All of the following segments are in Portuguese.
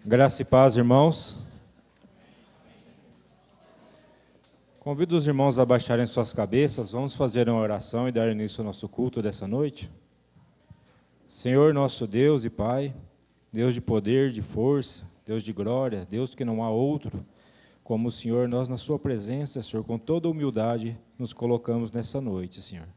Graça e paz, irmãos. Convido os irmãos a baixarem suas cabeças. Vamos fazer uma oração e dar início ao nosso culto dessa noite. Senhor, nosso Deus e Pai, Deus de poder, de força, Deus de glória, Deus que não há outro como o Senhor, nós na sua presença, Senhor, com toda humildade, nos colocamos nessa noite, Senhor.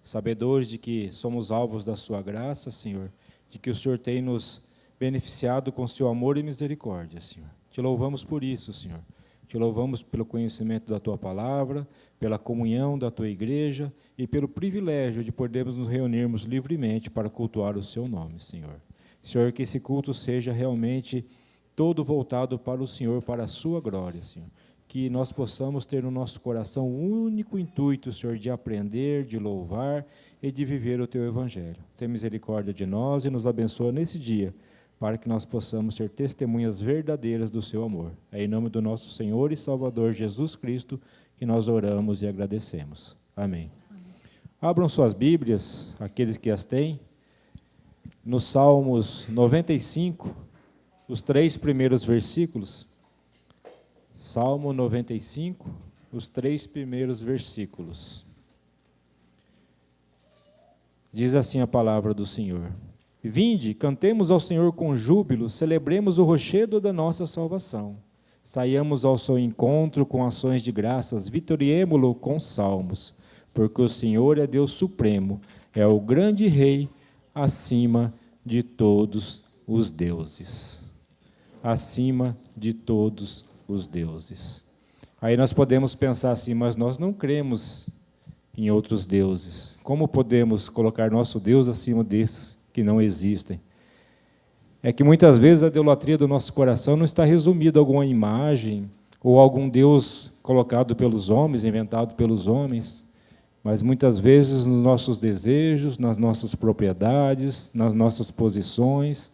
Sabedores de que somos alvos da sua graça, Senhor, de que o Senhor tem nos beneficiado com seu amor e misericórdia, Senhor. Te louvamos por isso, Senhor. Te louvamos pelo conhecimento da Tua palavra, pela comunhão da Tua igreja e pelo privilégio de podermos nos reunirmos livremente para cultuar o Seu nome, Senhor. Senhor, que esse culto seja realmente todo voltado para o Senhor, para a Sua glória, Senhor. Que nós possamos ter no nosso coração o único intuito, Senhor, de aprender, de louvar e de viver o Teu Evangelho. Tem misericórdia de nós e nos abençoa nesse dia, para que nós possamos ser testemunhas verdadeiras do seu amor. É em nome do nosso Senhor e Salvador Jesus Cristo que nós oramos e agradecemos. Amém. Abram suas Bíblias, aqueles que as têm, no Salmos 95, os 3 primeiros versículos. Salmo 95, os 3 primeiros versículos. Diz assim a palavra do Senhor: Vinde, cantemos ao Senhor com júbilo, celebremos o rochedo da nossa salvação. Saiamos ao seu encontro com ações de graças, vitoriemo-lo com salmos, porque o Senhor é Deus supremo, é o grande Rei acima de todos os deuses. Acima de todos os deuses. Aí nós podemos pensar assim, mas nós não cremos em outros deuses. Como podemos colocar nosso Deus acima desses que não existem? É que muitas vezes a idolatria do nosso coração não está resumida a alguma imagem ou algum Deus colocado pelos homens, inventado pelos homens, mas muitas vezes nos nossos desejos, nas nossas propriedades, nas nossas posições,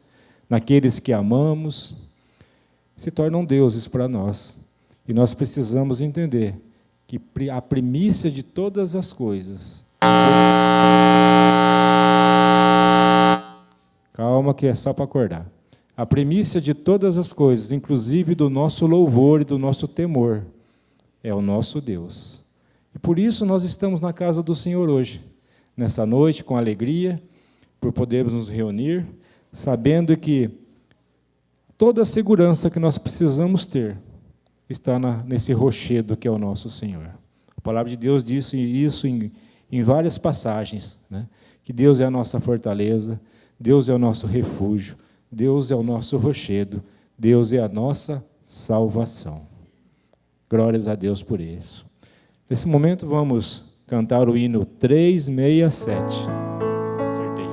naqueles que amamos, se tornam deuses para nós. E nós precisamos entender que a primícia de todas as coisas... Calma, que é só para acordar. A primícia de todas as coisas, inclusive do nosso louvor e do nosso temor, é o nosso Deus. E por isso nós estamos na casa do Senhor hoje, nessa noite, com alegria, por podermos nos reunir, sabendo que toda a segurança que nós precisamos ter está nesse rochedo que é o nosso Senhor. A palavra de Deus diz isso em várias passagens, né? Que Deus é a nossa fortaleza, Deus é o nosso refúgio, Deus é o nosso rochedo, Deus é a nossa salvação. Glórias a Deus por isso. Nesse momento vamos cantar o hino 367. Acertei.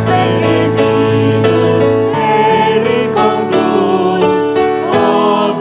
Pequeninos, Ele conduz, ó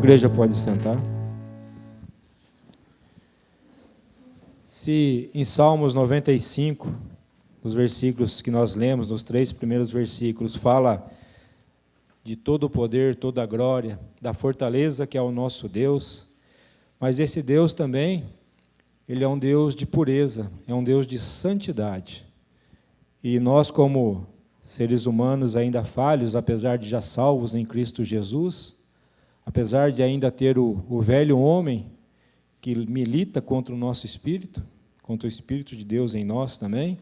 igreja pode sentar. Se em Salmos 95, nos versículos que nós lemos, nos 3 primeiros versículos, fala de todo o poder, toda a glória, da fortaleza que é o nosso Deus, mas esse Deus também, Ele é um Deus de pureza, é um Deus de santidade. E nós, como seres humanos ainda falhos, apesar de já salvos em Cristo Jesus, apesar de ainda ter o velho homem que milita contra o nosso espírito, contra o Espírito de Deus em nós também,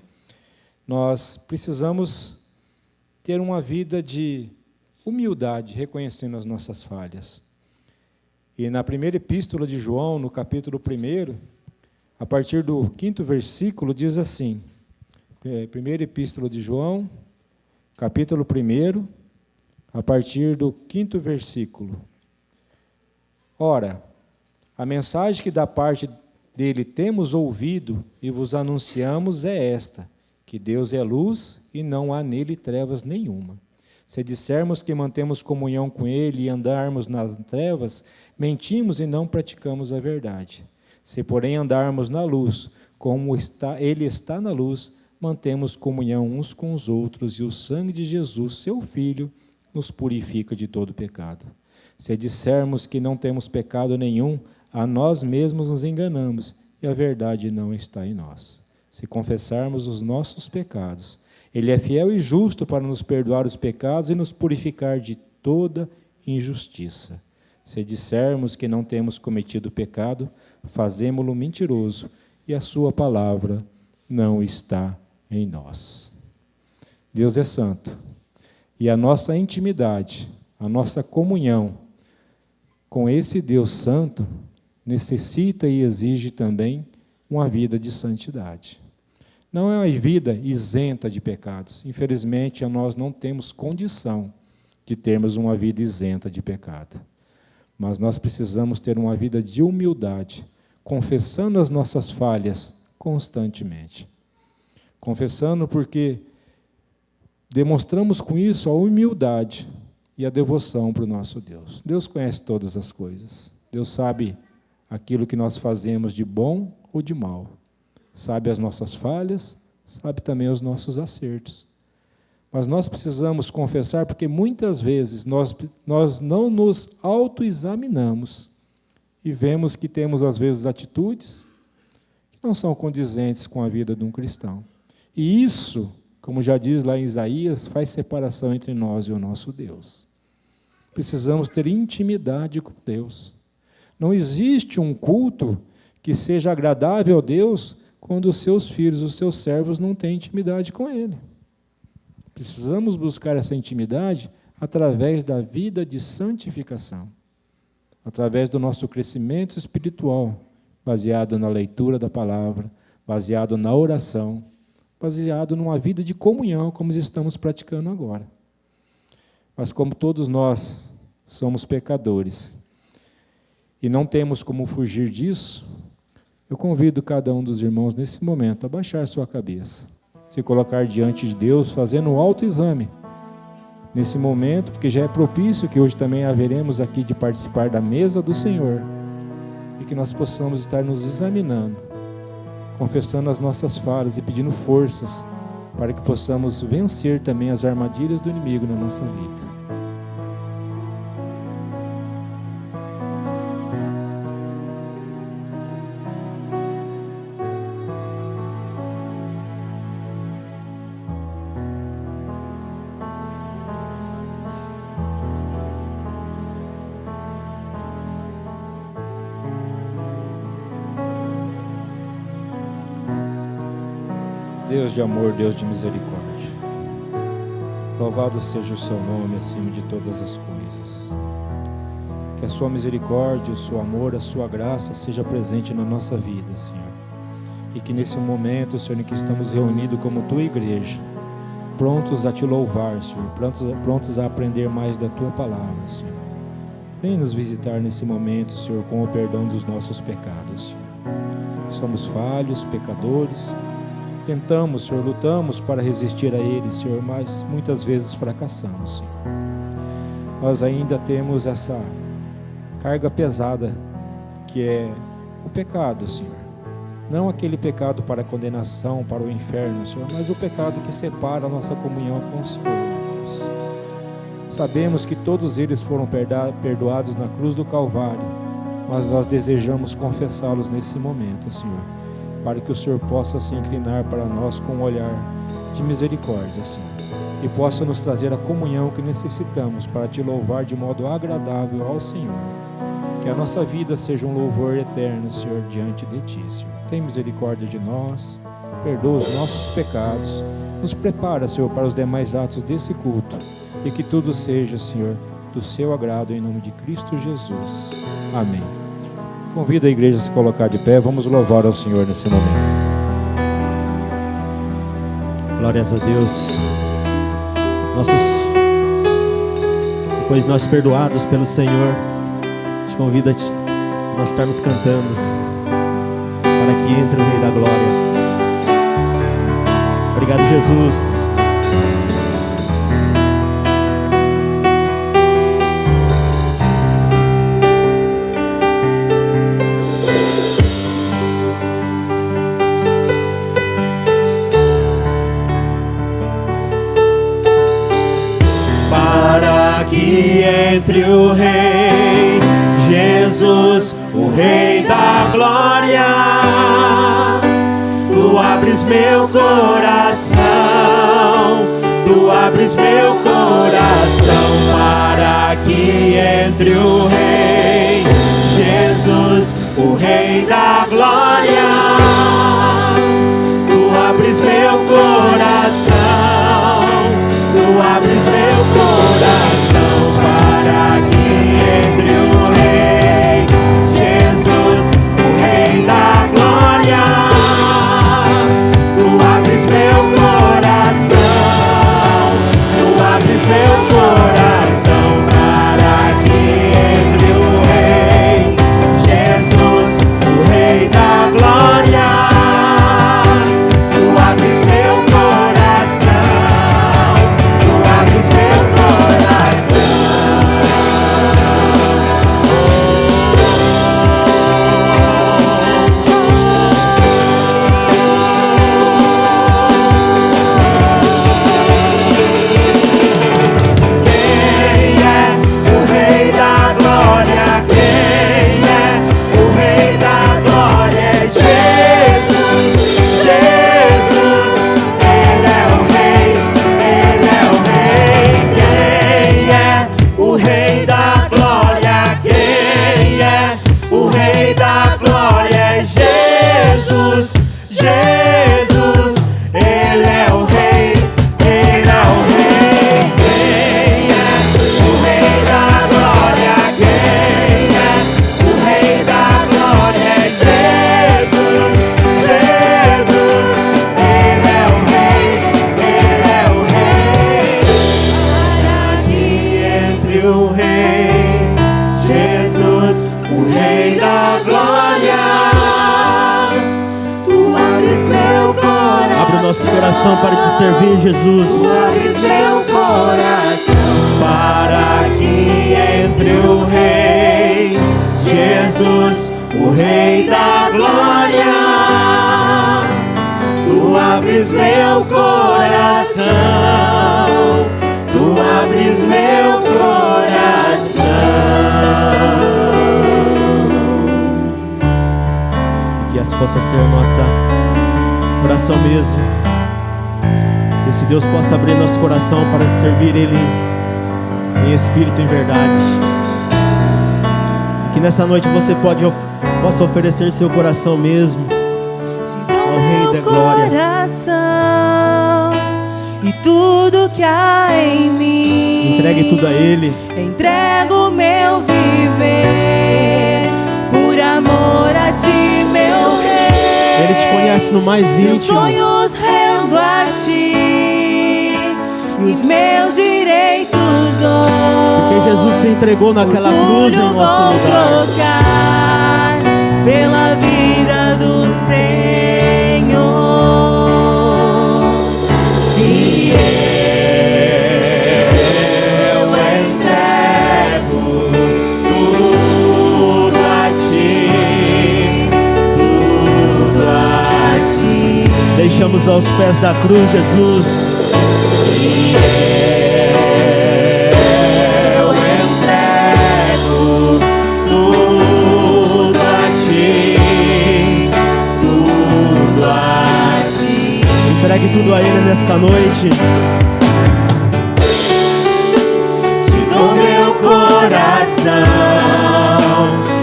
nós precisamos ter uma vida de humildade, reconhecendo as nossas falhas. E na primeira epístola de João, no capítulo 1, a partir do 5º versículo, diz assim, primeira epístola de João, capítulo 1, a partir do 5º versículo. Ora, a mensagem que da parte dele temos ouvido e vos anunciamos é esta, que Deus é luz e não há nele trevas nenhuma. Se dissermos que mantemos comunhão com ele e andarmos nas trevas, mentimos e não praticamos a verdade. Se, porém, andarmos na luz, como ele está na luz, mantemos comunhão uns com os outros, e o sangue de Jesus, seu Filho, nos purifica de todo pecado. Se dissermos que não temos pecado nenhum, a nós mesmos nos enganamos, e a verdade não está em nós. Se confessarmos os nossos pecados, Ele é fiel e justo para nos perdoar os pecados e nos purificar de toda injustiça. Se dissermos que não temos cometido pecado, fazemo-lo mentiroso, e a sua palavra não está em nós. Deus é santo, e a nossa intimidade, a nossa comunhão com esse Deus santo necessita e exige também uma vida de santidade. Não é uma vida isenta de pecados. Infelizmente, nós não temos condição de termos uma vida isenta de pecado. Mas nós precisamos ter uma vida de humildade, confessando as nossas falhas constantemente. Confessando porque demonstramos com isso a humildade e a devoção para o nosso Deus. Deus conhece todas as coisas. Deus sabe aquilo que nós fazemos de bom ou de mal. Sabe as nossas falhas, sabe também os nossos acertos. Mas nós precisamos confessar porque muitas vezes nós não nos autoexaminamos e vemos que temos às vezes atitudes que não são condizentes com a vida de um cristão. E isso, como já diz lá em Isaías, faz separação entre nós e o nosso Deus. Precisamos ter intimidade com Deus. Não existe um culto que seja agradável a Deus quando os seus filhos, os seus servos, não têm intimidade com Ele. Precisamos buscar essa intimidade através da vida de santificação, através do nosso crescimento espiritual, baseado na leitura da palavra, baseado na oração, baseado numa vida de comunhão, como estamos praticando agora. Mas como todos nós somos pecadores e não temos como fugir disso, eu convido cada um dos irmãos nesse momento a baixar sua cabeça, se colocar diante de Deus, fazendo um autoexame nesse momento, porque já é propício que hoje também haveremos aqui de participar da mesa do Senhor e que nós possamos estar nos examinando, confessando as nossas falhas e pedindo forças para que possamos vencer também as armadilhas do inimigo na nossa vida. Deus de amor, Deus de misericórdia, louvado seja o seu nome acima de todas as coisas. Que a sua misericórdia, o seu amor, a sua graça seja presente na nossa vida, Senhor. E que nesse momento, Senhor, em que estamos reunidos como tua igreja, prontos a te louvar, Senhor, prontos a aprender mais da tua palavra, Senhor. Vem nos visitar nesse momento, Senhor, com o perdão dos nossos pecados, Senhor. Somos falhos, pecadores. Tentamos, Senhor, lutamos para resistir a Ele, Senhor, mas muitas vezes fracassamos, Senhor. Nós ainda temos essa carga pesada que é o pecado, Senhor. Não aquele pecado para a condenação, para o inferno, Senhor, mas o pecado que separa a nossa comunhão com o Senhor, meu Deus. Sabemos que todos eles foram perdoados na cruz do Calvário, mas nós desejamos confessá-los nesse momento, Senhor, para que o Senhor possa se inclinar para nós com um olhar de misericórdia, Senhor, e possa nos trazer a comunhão que necessitamos para te louvar de modo agradável ao Senhor. Que a nossa vida seja um louvor eterno, Senhor, diante de Ti, Senhor. Tem misericórdia de nós, perdoa os nossos pecados, nos prepara, Senhor, para os demais atos desse culto, e que tudo seja, Senhor, do Seu agrado, em nome de Cristo Jesus. Amém. Convido a igreja a se colocar de pé, vamos louvar ao Senhor nesse momento. Glórias a Deus. Depois de nós perdoados pelo Senhor, te convido a nós estarmos cantando para que entre o Rei da Glória. Obrigado, Jesus. Que entre o Rei Jesus, o Rei da Glória, Tu abres meu coração, Tu abres meu coração, para que entre o Rei Jesus, o Rei da Glória, Tu abres meu coração, Tu abres meu coração, para que entre o Rei Jesus, o Rei da Glória, Tu abres meu coração, Tu abres meu coração, para que entre o Rei Jesus, o Rei da Glória, Tu abres meu coração, Tu abres meu coração. Quem é o Rei da Glória? Quem é o Rei da Glória? É Jesus, Jesus, Ele é o Rei, Ele é o Rei. Quem é o Rei da Glória? Quem é o Rei da Glória? É Jesus, Jesus, Ele é o Rei, Ele é o Rei. Quem é o Rei da Glória? Quem é o Rei da Glória? É Jesus, Jesus, Ele é o Rei, Ele é o Rei. Para que entre o Rei Jesus, o Rei da Glória, Tu abres meu coração. Abre o nosso coração para te servir, Jesus. Tu abres meu coração, para que entre o Rei Jesus, o Rei da Glória, Tu abres meu coração, Tu abres meu coração. Que essa possa ser a nossa oração mesmo. Que esse Deus possa abrir nosso coração para servir Ele em espírito e em verdade. E que nessa noite você possa oferecer seu coração mesmo ao Rei da Glória. Coração e tudo que há em mim. Entregue tudo a Ele. Entrego meu viver por amor a Ti, meu Rei. Ele te conhece no mais Meus íntimo. sonhos rendo a Ti e os meus direitos dou. Porque Jesus se entregou naquela cruz em nosso vou lugar. trocar pela vida do Senhor. E eu entrego tudo. Jesus, aos pés da cruz, Jesus. Eu entrego tudo a ti, tudo a ti. Entregue tudo a Ele nessa noite. Te dou meu coração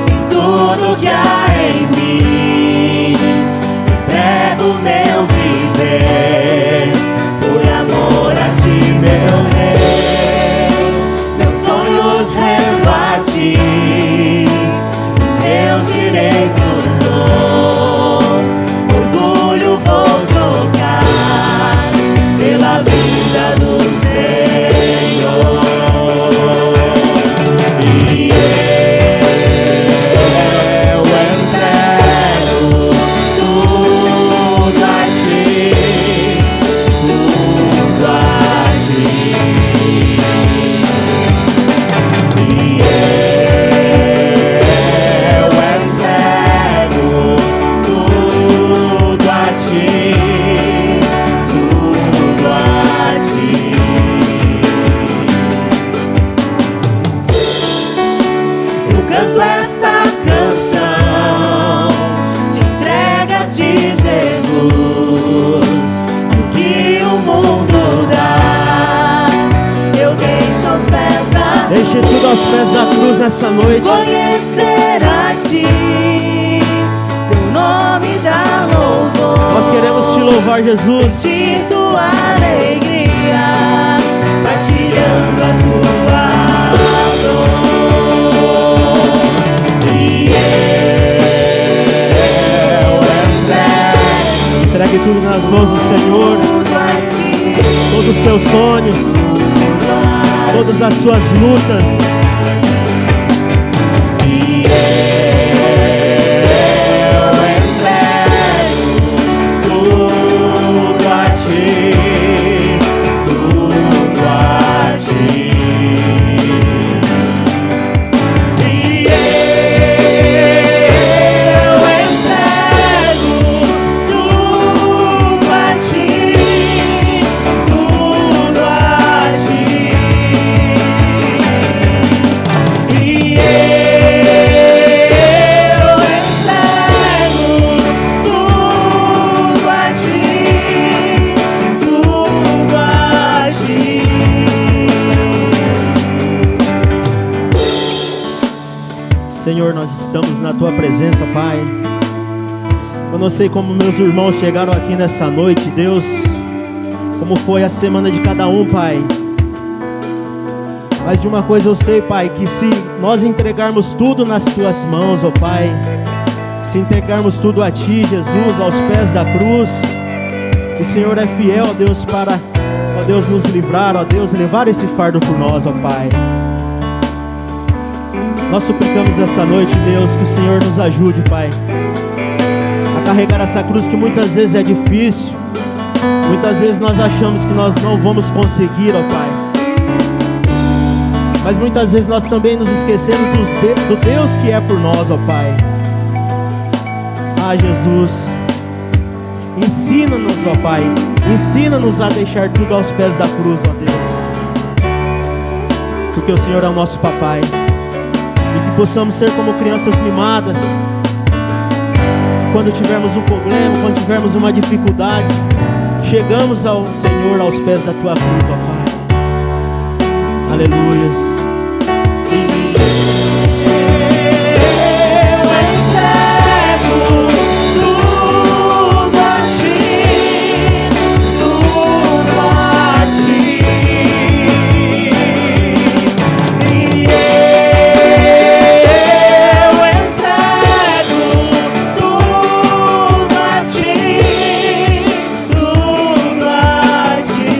e tudo que há em mim. Entrego meu viver por amor a ti, meu rei. Meus sonhos rendo a ti, os meus direitos dou. Orgulho vou trocar pela vida do Senhor. E eu entrego tudo a ti, tudo a ti. E eu entrego tudo a ti, tudo a ti. Eu canto esta canção de entrega de Jesus. O que o mundo dá, eu deixo aos pés da Deixe tudo aos pés da cruz nessa noite. conhecer a ti, teu nome dá louvor. Nós queremos te louvar, Jesus. Sentir tua alegria, partilhando a tua dor. E eu entrego Entregue tudo nas mãos do Senhor. tudo a ti, Todos os seus sonhos, tudo a todas as suas lutas. E eu entrego tudo a ti, tudo a ti. E eu entrego tudo a ti, tudo a ti. E eu entrego tudo a ti, tudo a ti. Senhor, nós estamos na tua presença, Pai. Eu não sei como meus irmãos chegaram aqui nessa noite, Deus, como foi a semana de cada um, Pai. Mas de uma coisa eu sei, Pai, que se nós entregarmos tudo nas tuas mãos, ó Pai, se entregarmos tudo a ti, Jesus, aos pés da cruz, o Senhor é fiel, ó Deus, para, ó Deus, nos livrar, ó Deus, levar esse fardo por nós, ó Pai. Nós suplicamos essa noite, Deus, que o Senhor nos ajude, Pai, a carregar essa cruz que muitas vezes é difícil. Muitas vezes nós achamos que nós não vamos conseguir, ó Pai. Mas muitas vezes nós também nos esquecemos do Deus que é por nós, ó Pai. Ah, Jesus, ensina-nos, ó Pai, ensina-nos a deixar tudo aos pés da cruz, ó Deus, porque o Senhor é o nosso papai. E que possamos ser como crianças mimadas. Quando tivermos um problema, quando tivermos uma dificuldade, chegamos ao Senhor aos pés da tua cruz, ó Pai. Aleluias. Eu entrego tudo a ti, tudo a ti. E eu entrego tudo a ti, tudo a ti.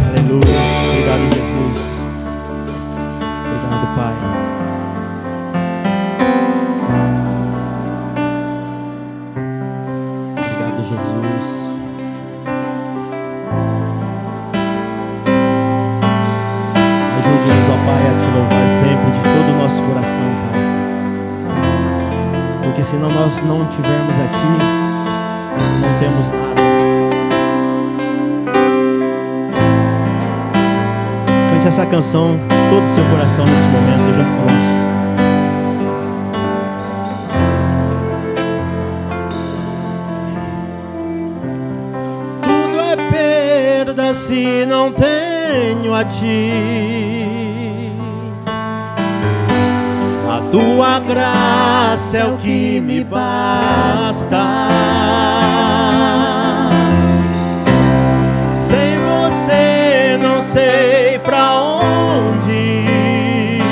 Aleluia. Obrigado, Jesus. Obrigado, Pai. Obrigado, Jesus. Ajude-nos, ó Pai, a te louvar sempre de todo o nosso coração, Pai. Porque senão nós não tivermos a Ti, não temos nada. Cante essa canção de todo o seu coração nesse momento, junto conosco. Tudo é perda se não tenho a ti. A tua graça é o que me basta. Sem você não sei pra onde ir.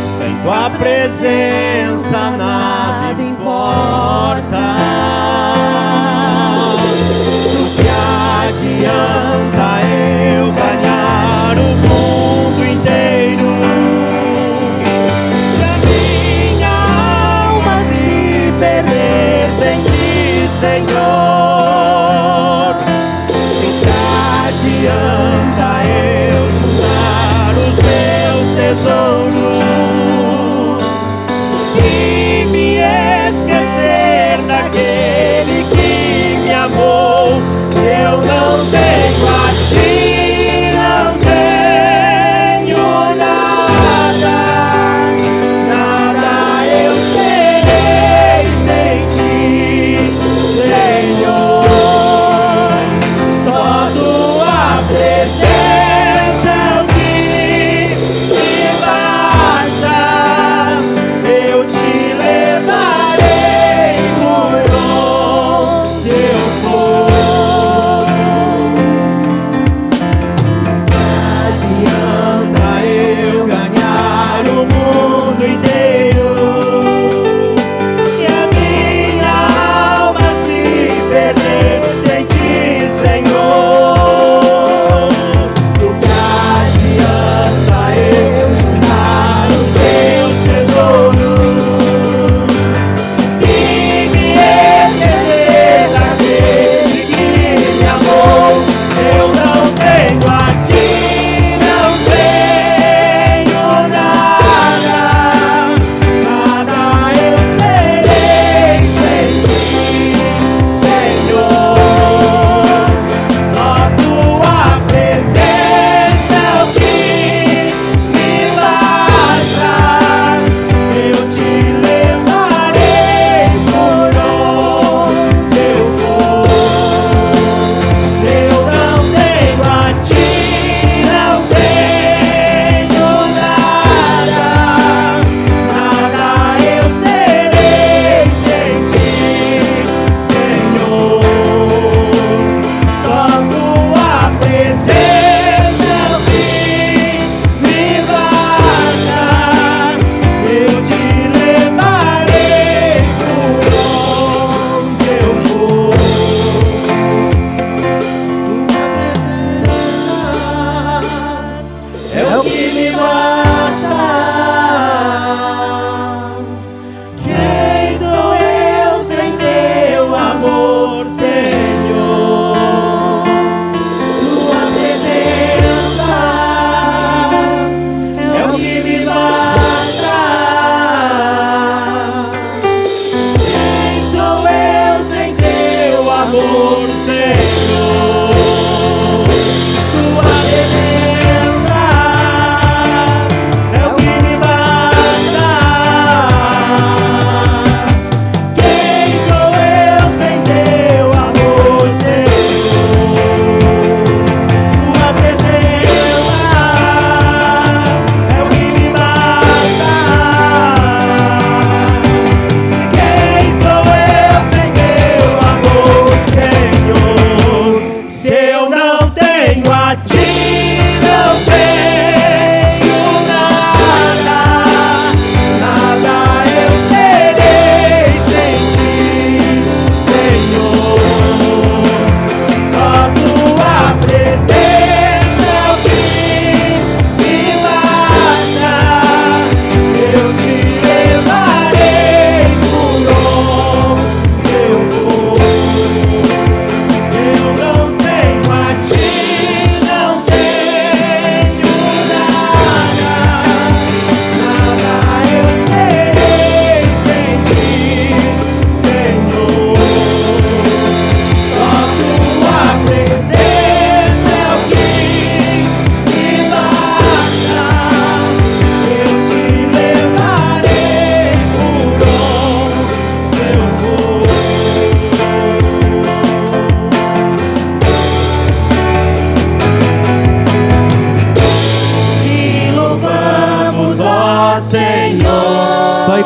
Sem tua presença nada importa. Do que adianta eu ganhar o mundo inteiro? Perder sem ti, Senhor. De que adianta eu juntar os meus tesouros e me esquecer daquele que me amou, se eu não tenho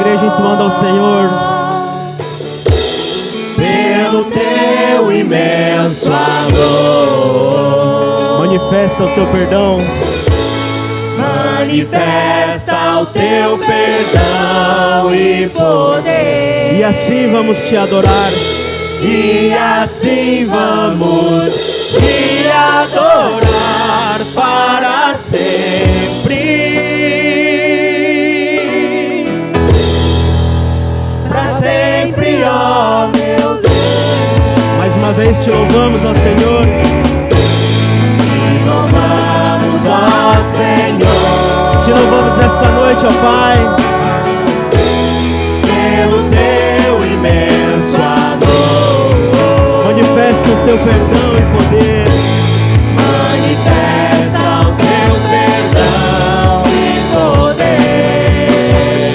igreja entoando ao Senhor. Pelo teu imenso amor, Manifesta o teu perdão. manifesta o teu perdão e poder. E assim vamos te adorar. E assim vamos te adorar para sempre. Para sempre, ó meu Deus. Mais uma vez te louvamos, ó Senhor. Te louvamos, ó Senhor. Te louvamos nessa noite, ó Pai. Pelo teu imenso amor, Manifesta o teu perdão e poder. manifesta o teu perdão e poder.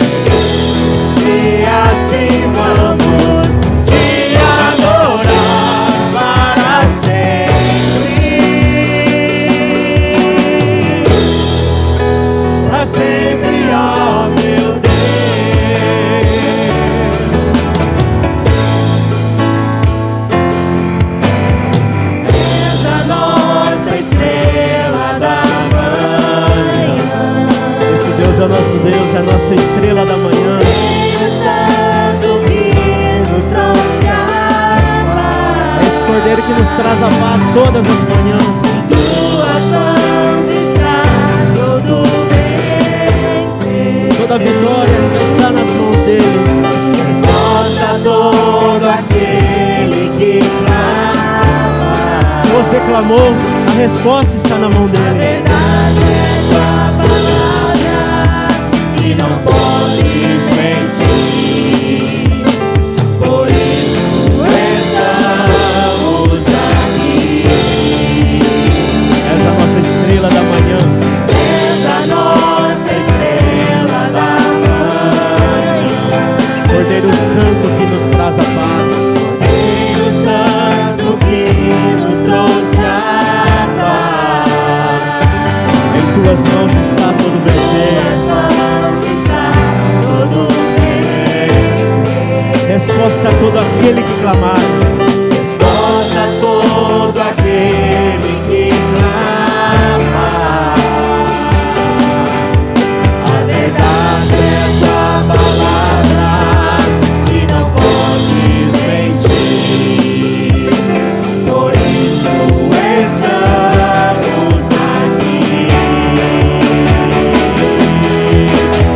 E assim vamos te adorar para sempre. Para sempre, ó meu Deus. És a nossa estrela da manhã. Esse Deus é o nosso Deus, é a nossa estrela da manhã. Santo que nos trouxe a Esse Cordeiro que nos traz a paz todas as manhãs. tuas mãos está todo vencer. Toda a vitória está nas mãos dele. Resposta a todo aquele que clama. Se você clamou, a resposta está na mão dele. Verdade é tua palavra e não podes mentir. Por isso estamos aqui. És a nossa estrela da manhã. És a nossa estrela da manhã. Cordeiro Santo que nos traz a paz. Cordeiro Santo que nos trouxe a paz. Em tuas mãos está todo vencer. Resposta a todo aquele que clamar. Resposta a todo aquele que clama. A verdade é tua palavra e não podes mentir. Por isso estamos aqui.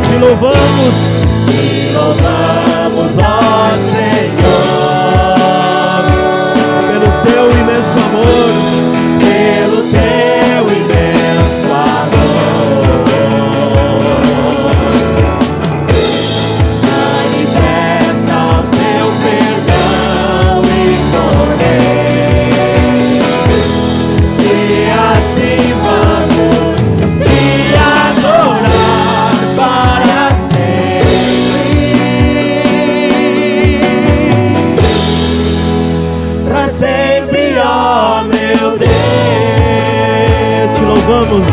Te louvamos. Te louvamos, ó Senhor, Pelo teu imenso amor. pelo teu imenso amor. Manifesta o teu perdão e poder. E assim vamos te adorar para sempre. Para sempre, ó meu Deus. Te louvamos.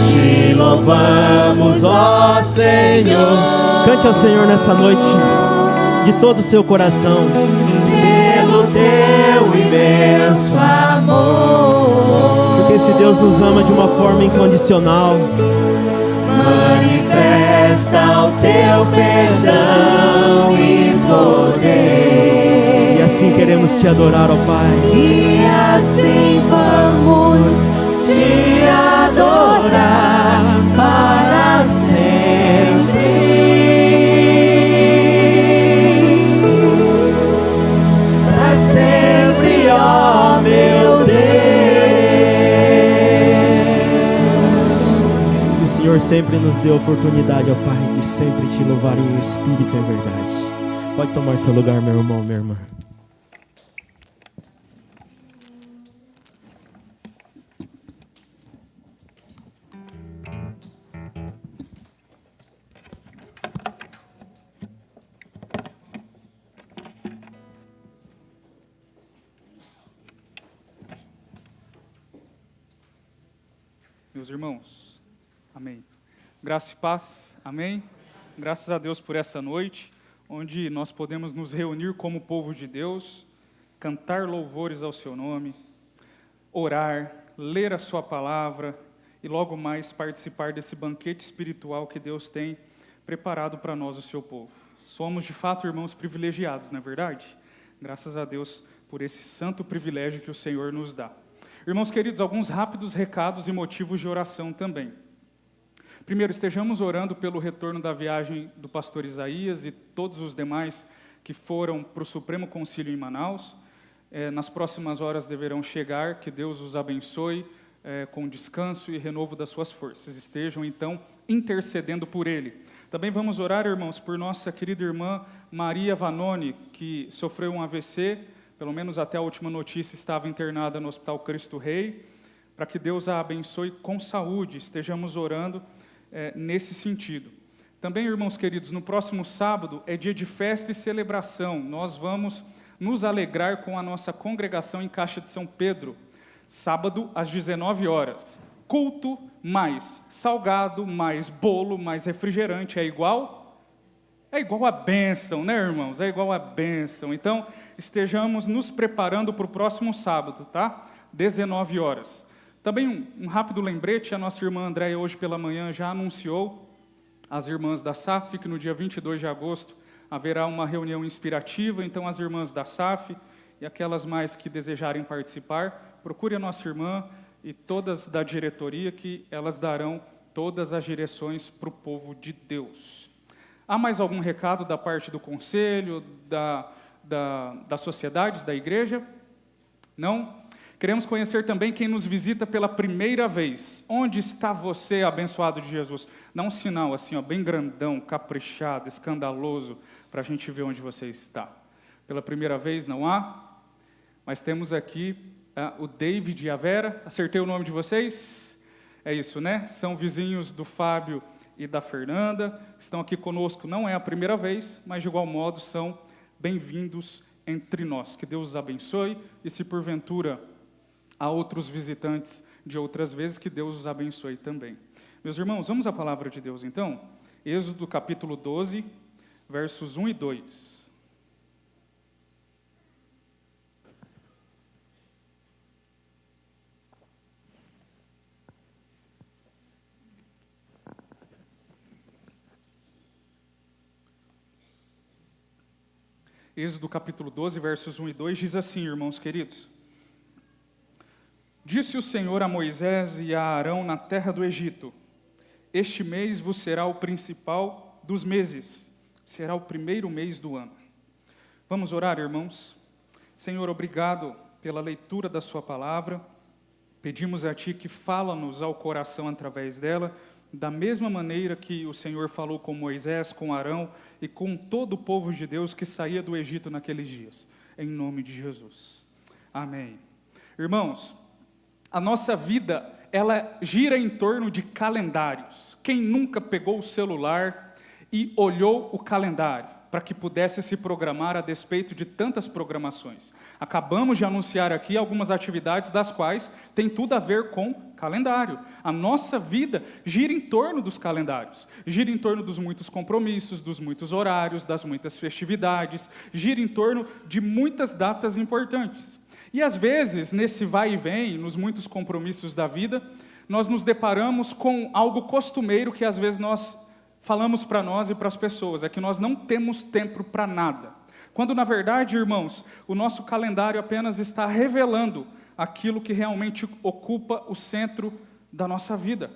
Te louvamos, ó Senhor. Cante ao Senhor nessa noite de todo o seu coração. Pelo teu imenso amor, Porque esse Deus nos ama de uma forma incondicional. manifesta o teu perdão e poder. E assim queremos te adorar, ó Pai. E assim vamos te adorar para sempre. Para sempre, ó meu Deus. Que o Senhor sempre nos dê a oportunidade, ó Pai, de sempre te louvar em espírito e em verdade. Pode tomar seu lugar, meu irmão, minha irmã. Meus irmãos, amém. Graça e paz, amém. Graças a Deus por essa noite, onde nós podemos nos reunir como povo de Deus, cantar louvores ao seu nome, orar, ler a sua palavra e logo mais participar desse banquete espiritual que Deus tem preparado para nós, o seu povo. Somos, de fato, irmãos privilegiados, não é verdade? Graças a Deus por esse santo privilégio que o Senhor nos dá. Irmãos queridos, alguns rápidos recados e motivos de oração também. Primeiro, estejamos orando pelo retorno da viagem do pastor Isaías e todos os demais que foram para o Supremo Concílio em Manaus. Nas próximas horas deverão chegar, que Deus os abençoe com descanso e renovo das suas forças. Estejam, então, intercedendo por ele. Também vamos orar, irmãos, por nossa querida irmã Maria Vanoni, que sofreu um AVC, pelo menos até a última notícia estava internada no Hospital Cristo Rei, para que Deus a abençoe com saúde. Estejamos orando nesse sentido. Também, irmãos queridos, no próximo sábado é dia de festa e celebração. Nós vamos nos alegrar com a nossa congregação em Caixa de São Pedro, sábado às 19 horas. Culto, mais salgado, mais bolo, mais refrigerante, é igual a bênção, né, irmãos? É igual a bênção. Então, estejamos nos preparando para o próximo sábado, tá? 19 horas. Também um rápido lembrete, a nossa irmã Andréia hoje pela manhã já anunciou às irmãs da SAF que no dia 22 de agosto haverá uma reunião inspirativa, então as irmãs da SAF e aquelas mais que desejarem participar, procure a nossa irmã e todas da diretoria que elas darão todas as direções para o povo de Deus. Há mais algum recado da parte do conselho, das sociedades, da igreja? Não? Queremos conhecer também quem nos visita pela primeira vez. Onde está você, abençoado de Jesus? Dá um sinal assim, ó, bem grandão, caprichado, escandaloso, para a gente ver onde você está. Pela primeira vez não há, mas temos aqui o David e a Vera. Acertei o nome de vocês? É isso, né? São vizinhos do Fábio e da Fernanda. Estão aqui conosco, não é a primeira vez, mas de igual modo são bem-vindos entre nós. Que Deus os abençoe e se porventura há outros visitantes de outras vezes, que Deus os abençoe também. Meus irmãos, vamos à palavra de Deus então? Êxodo capítulo 12, versos 1 e 2. Êxodo capítulo 12, versos 1 e 2, diz assim, irmãos queridos: Disse o Senhor a Moisés e a Arão na terra do Egito: Este mês vos será o principal dos meses, será o primeiro mês do ano. Vamos orar, irmãos? Senhor, obrigado pela leitura da sua palavra. Pedimos a Ti que fala-nos ao coração através dela, da mesma maneira que o Senhor falou com Moisés, com Arão e com todo o povo de Deus que saía do Egito naqueles dias. Em nome de Jesus. Amém. Irmãos, a nossa vida, ela gira em torno de calendários. Quem nunca pegou o celular e olhou o calendário para que pudesse se programar a despeito de tantas programações? Acabamos de anunciar aqui algumas atividades das quais tem tudo a ver com calendário. A nossa vida gira em torno dos calendários, gira em torno dos muitos compromissos, dos muitos horários, das muitas festividades, gira em torno de muitas datas importantes. E às vezes, nesse vai e vem, nos muitos compromissos da vida, nós nos deparamos com algo costumeiro que às vezes nós falamos para nós e para as pessoas, é que nós não temos tempo para nada. Quando na verdade, irmãos, o nosso calendário apenas está revelando aquilo que realmente ocupa o centro da nossa vida.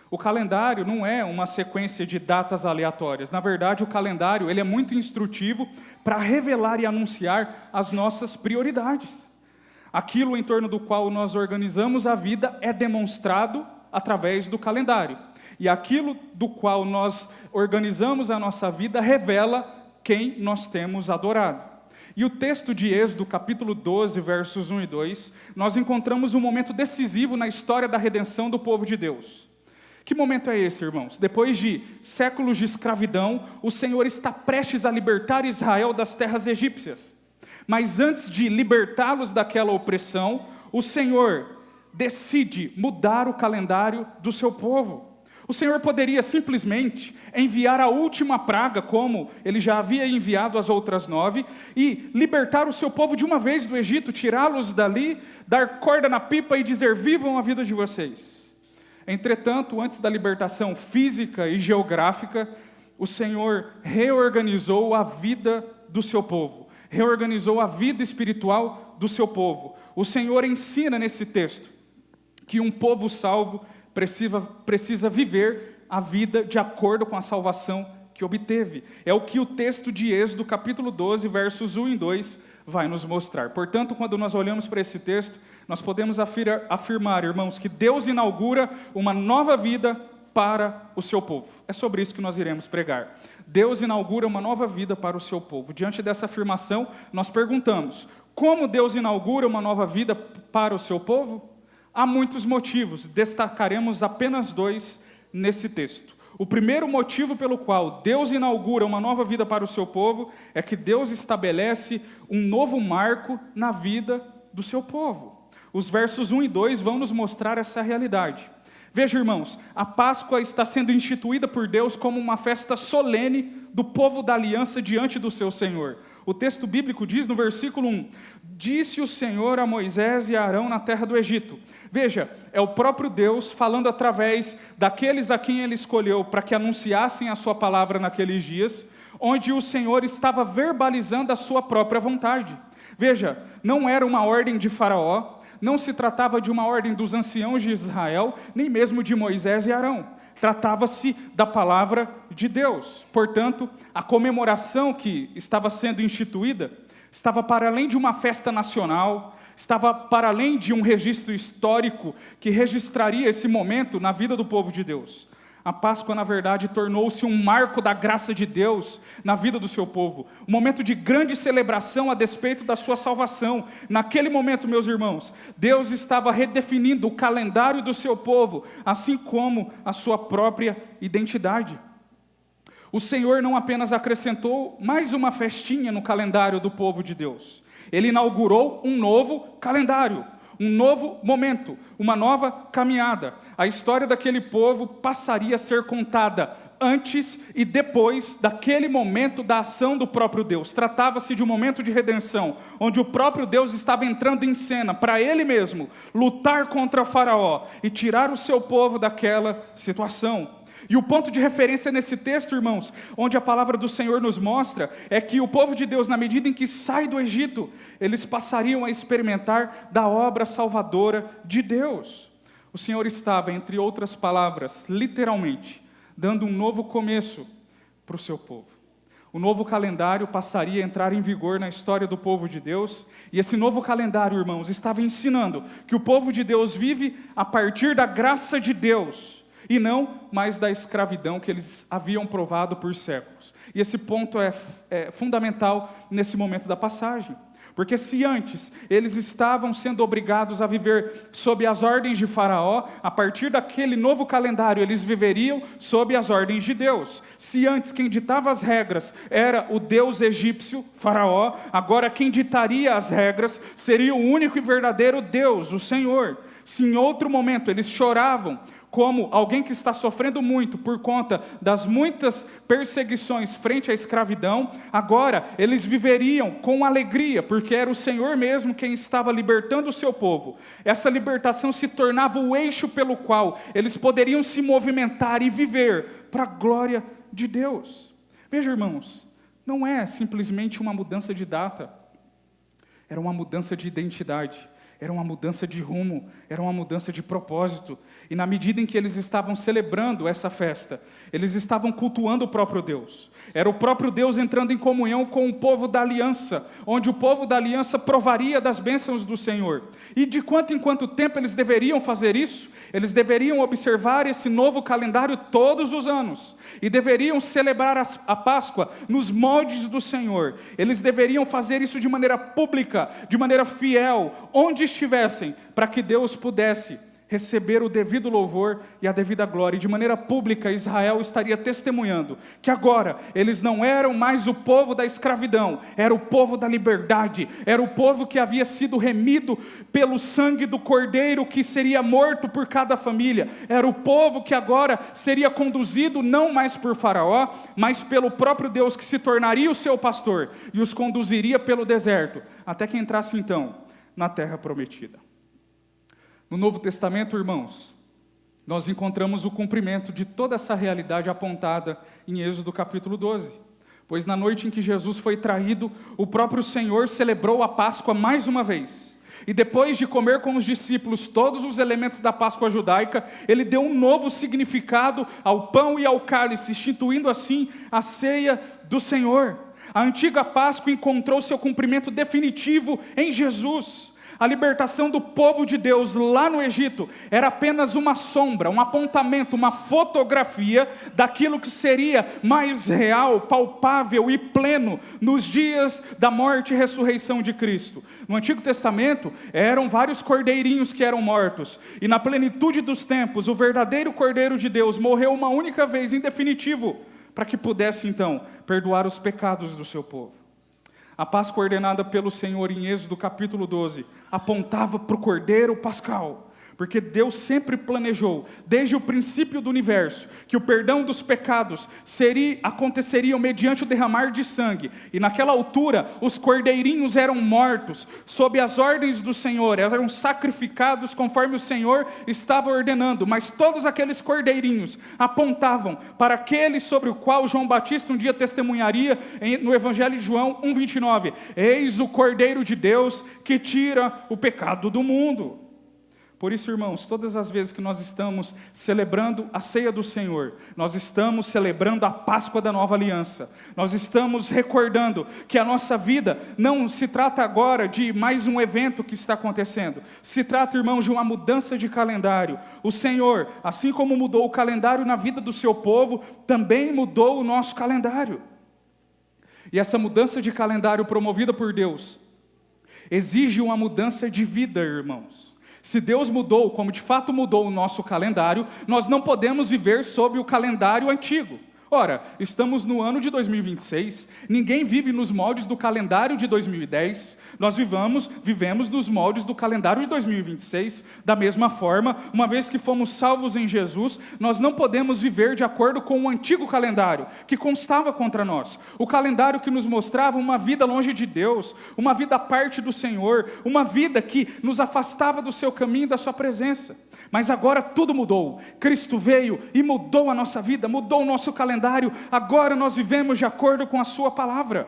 O calendário não é uma sequência de datas aleatórias. Na verdade, o calendário ele é muito instrutivo para revelar e anunciar as nossas prioridades. Aquilo em torno do qual nós organizamos a vida é demonstrado através do calendário. E aquilo do qual nós organizamos a nossa vida revela quem nós temos adorado. E o texto de Êxodo, capítulo 12, versos 1 e 2, nós encontramos um momento decisivo na história da redenção do povo de Deus. Que momento é esse, irmãos? Depois de séculos de escravidão, o Senhor está prestes a libertar Israel das terras egípcias. Mas antes de libertá-los daquela opressão, o Senhor decide mudar o calendário do seu povo. O Senhor poderia simplesmente enviar a última praga, como Ele já havia enviado as outras 9, e libertar o seu povo de uma vez do Egito, tirá-los dali, dar corda na pipa e dizer: vivam a vida de vocês. Entretanto, antes da libertação física e geográfica, o Senhor reorganizou a vida do seu povo, reorganizou a vida espiritual do seu povo. O Senhor ensina nesse texto que um povo salvo precisa viver a vida de acordo com a salvação que obteve. É o que o texto de Êxodo, capítulo 12, versos 1 e 2, vai nos mostrar. Portanto, quando nós olhamos para esse texto, nós podemos afirmar, irmãos, que Deus inaugura uma nova vida para o seu povo. É sobre isso que nós iremos pregar. Deus inaugura uma nova vida para o seu povo. Diante dessa afirmação, nós perguntamos: como Deus inaugura uma nova vida para o seu povo? Há muitos motivos, destacaremos apenas 2 nesse texto. O primeiro motivo pelo qual Deus inaugura uma nova vida para o seu povo é que Deus estabelece um novo marco na vida do seu povo. Os versos 1 e 2 vão nos mostrar essa realidade. Veja, irmãos, a Páscoa está sendo instituída por Deus como uma festa solene do povo da aliança diante do seu Senhor. O texto bíblico diz no versículo 1: disse o Senhor a Moisés e a Arão na terra do Egito. Veja, é o próprio Deus falando através daqueles a quem Ele escolheu para que anunciassem a sua palavra naqueles dias, onde o Senhor estava verbalizando a sua própria vontade. Veja, não era uma ordem de Faraó, não se tratava de uma ordem dos anciãos de Israel, nem mesmo de Moisés e Arão. Tratava-se da palavra de Deus. Portanto, a comemoração que estava sendo instituída estava para além de uma festa nacional, estava para além de um registro histórico que registraria esse momento na vida do povo de Deus. A Páscoa, na verdade, tornou-se um marco da graça de Deus na vida do seu povo. Um momento de grande celebração a despeito da sua salvação. Naquele momento, meus irmãos, Deus estava redefinindo o calendário do seu povo, assim como a sua própria identidade. O Senhor não apenas acrescentou mais uma festinha no calendário do povo de Deus. Ele inaugurou um novo calendário, um novo momento, uma nova caminhada. A história daquele povo passaria a ser contada antes e depois daquele momento da ação do próprio Deus. Tratava-se de um momento de redenção, onde o próprio Deus estava entrando em cena para Ele mesmo lutar contra o Faraó e tirar o seu povo daquela situação. E o ponto de referência nesse texto, irmãos, onde a palavra do Senhor nos mostra, é que o povo de Deus, na medida em que sai do Egito, eles passariam a experimentar da obra salvadora de Deus. O Senhor estava, entre outras palavras, literalmente, dando um novo começo para o seu povo. O novo calendário passaria a entrar em vigor na história do povo de Deus, e esse novo calendário, irmãos, estava ensinando que o povo de Deus vive a partir da graça de Deus, e não mais da escravidão que eles haviam provado por séculos. E esse ponto é fundamental nesse momento da passagem. Porque se antes eles estavam sendo obrigados a viver sob as ordens de Faraó, a partir daquele novo calendário eles viveriam sob as ordens de Deus. Se antes quem ditava as regras era o deus egípcio, Faraó, agora quem ditaria as regras seria o único e verdadeiro Deus, o Senhor. Se em outro momento eles choravam como alguém que está sofrendo muito por conta das muitas perseguições frente à escravidão, agora eles viveriam com alegria, porque era o Senhor mesmo quem estava libertando o seu povo. Essa libertação se tornava o eixo pelo qual eles poderiam se movimentar e viver para a glória de Deus. Veja, irmãos, não é simplesmente uma mudança de data, era uma mudança de identidade. Era uma mudança de rumo, era uma mudança de propósito. E na medida em que eles estavam celebrando essa festa, eles estavam cultuando o próprio Deus. Era o próprio Deus entrando em comunhão com o povo da aliança, onde o povo da aliança provaria das bênçãos do Senhor. E de quanto em quanto tempo eles deveriam fazer isso? Eles deveriam observar esse novo calendário todos os anos. E deveriam celebrar a Páscoa nos moldes do Senhor. Eles deveriam fazer isso de maneira pública, de maneira fiel, onde estivessem, para que Deus pudesse receber o devido louvor e a devida glória. E de maneira pública, Israel estaria testemunhando que agora eles não eram mais o povo da escravidão, era o povo da liberdade, era o povo que havia sido remido pelo sangue do cordeiro que seria morto por cada família, era o povo que agora seria conduzido não mais por Faraó, mas pelo próprio Deus, que se tornaria o seu pastor e os conduziria pelo deserto, até que entrasse então na terra prometida. No Novo Testamento, irmãos, nós encontramos o cumprimento de toda essa realidade apontada em Êxodo capítulo 12. Pois na noite em que Jesus foi traído, o próprio Senhor celebrou a Páscoa mais uma vez. E depois de comer com os discípulos todos os elementos da Páscoa judaica, ele deu um novo significado ao pão e ao cálice, instituindo assim a ceia do Senhor. A antiga Páscoa encontrou seu cumprimento definitivo em Jesus. A libertação do povo de Deus lá no Egito era apenas uma sombra, um apontamento, uma fotografia daquilo que seria mais real, palpável e pleno nos dias da morte e ressurreição de Cristo. No Antigo Testamento eram vários cordeirinhos que eram mortos, e na plenitude dos tempos o verdadeiro Cordeiro de Deus morreu uma única vez em definitivo, para que pudesse então perdoar os pecados do seu povo. A Páscoa ordenada pelo Senhor em Êxodo capítulo 12 apontava para o Cordeiro Pascal, porque Deus sempre planejou, desde o princípio do universo, que o perdão dos pecados aconteceria mediante o derramar de sangue, e naquela altura os cordeirinhos eram mortos, sob as ordens do Senhor, eram sacrificados conforme o Senhor estava ordenando, mas todos aqueles cordeirinhos apontavam para aquele sobre o qual João Batista um dia testemunharia no Evangelho de João 1,29, eis o Cordeiro de Deus que tira o pecado do mundo. Por isso, irmãos, todas as vezes que nós estamos celebrando a ceia do Senhor, nós estamos celebrando a Páscoa da nova aliança. Nós estamos recordando que a nossa vida não se trata agora de mais um evento que está acontecendo. Se trata, irmãos, de uma mudança de calendário. O Senhor, assim como mudou o calendário na vida do seu povo, também mudou o nosso calendário. E essa mudança de calendário promovida por Deus exige uma mudança de vida, irmãos. Se Deus mudou, como de fato mudou o nosso calendário, nós não podemos viver sob o calendário antigo. Ora, estamos no ano de 2026, ninguém vive nos moldes do calendário de 2010, nós vivemos nos moldes do calendário de 2026, da mesma forma, uma vez que fomos salvos em Jesus, nós não podemos viver de acordo com o antigo calendário, que constava contra nós, o calendário que nos mostrava uma vida longe de Deus, uma vida à parte do Senhor, uma vida que nos afastava do seu caminho e da sua presença. Mas agora tudo mudou, Cristo veio e mudou a nossa vida, mudou o nosso calendário, agora nós vivemos de acordo com a sua palavra.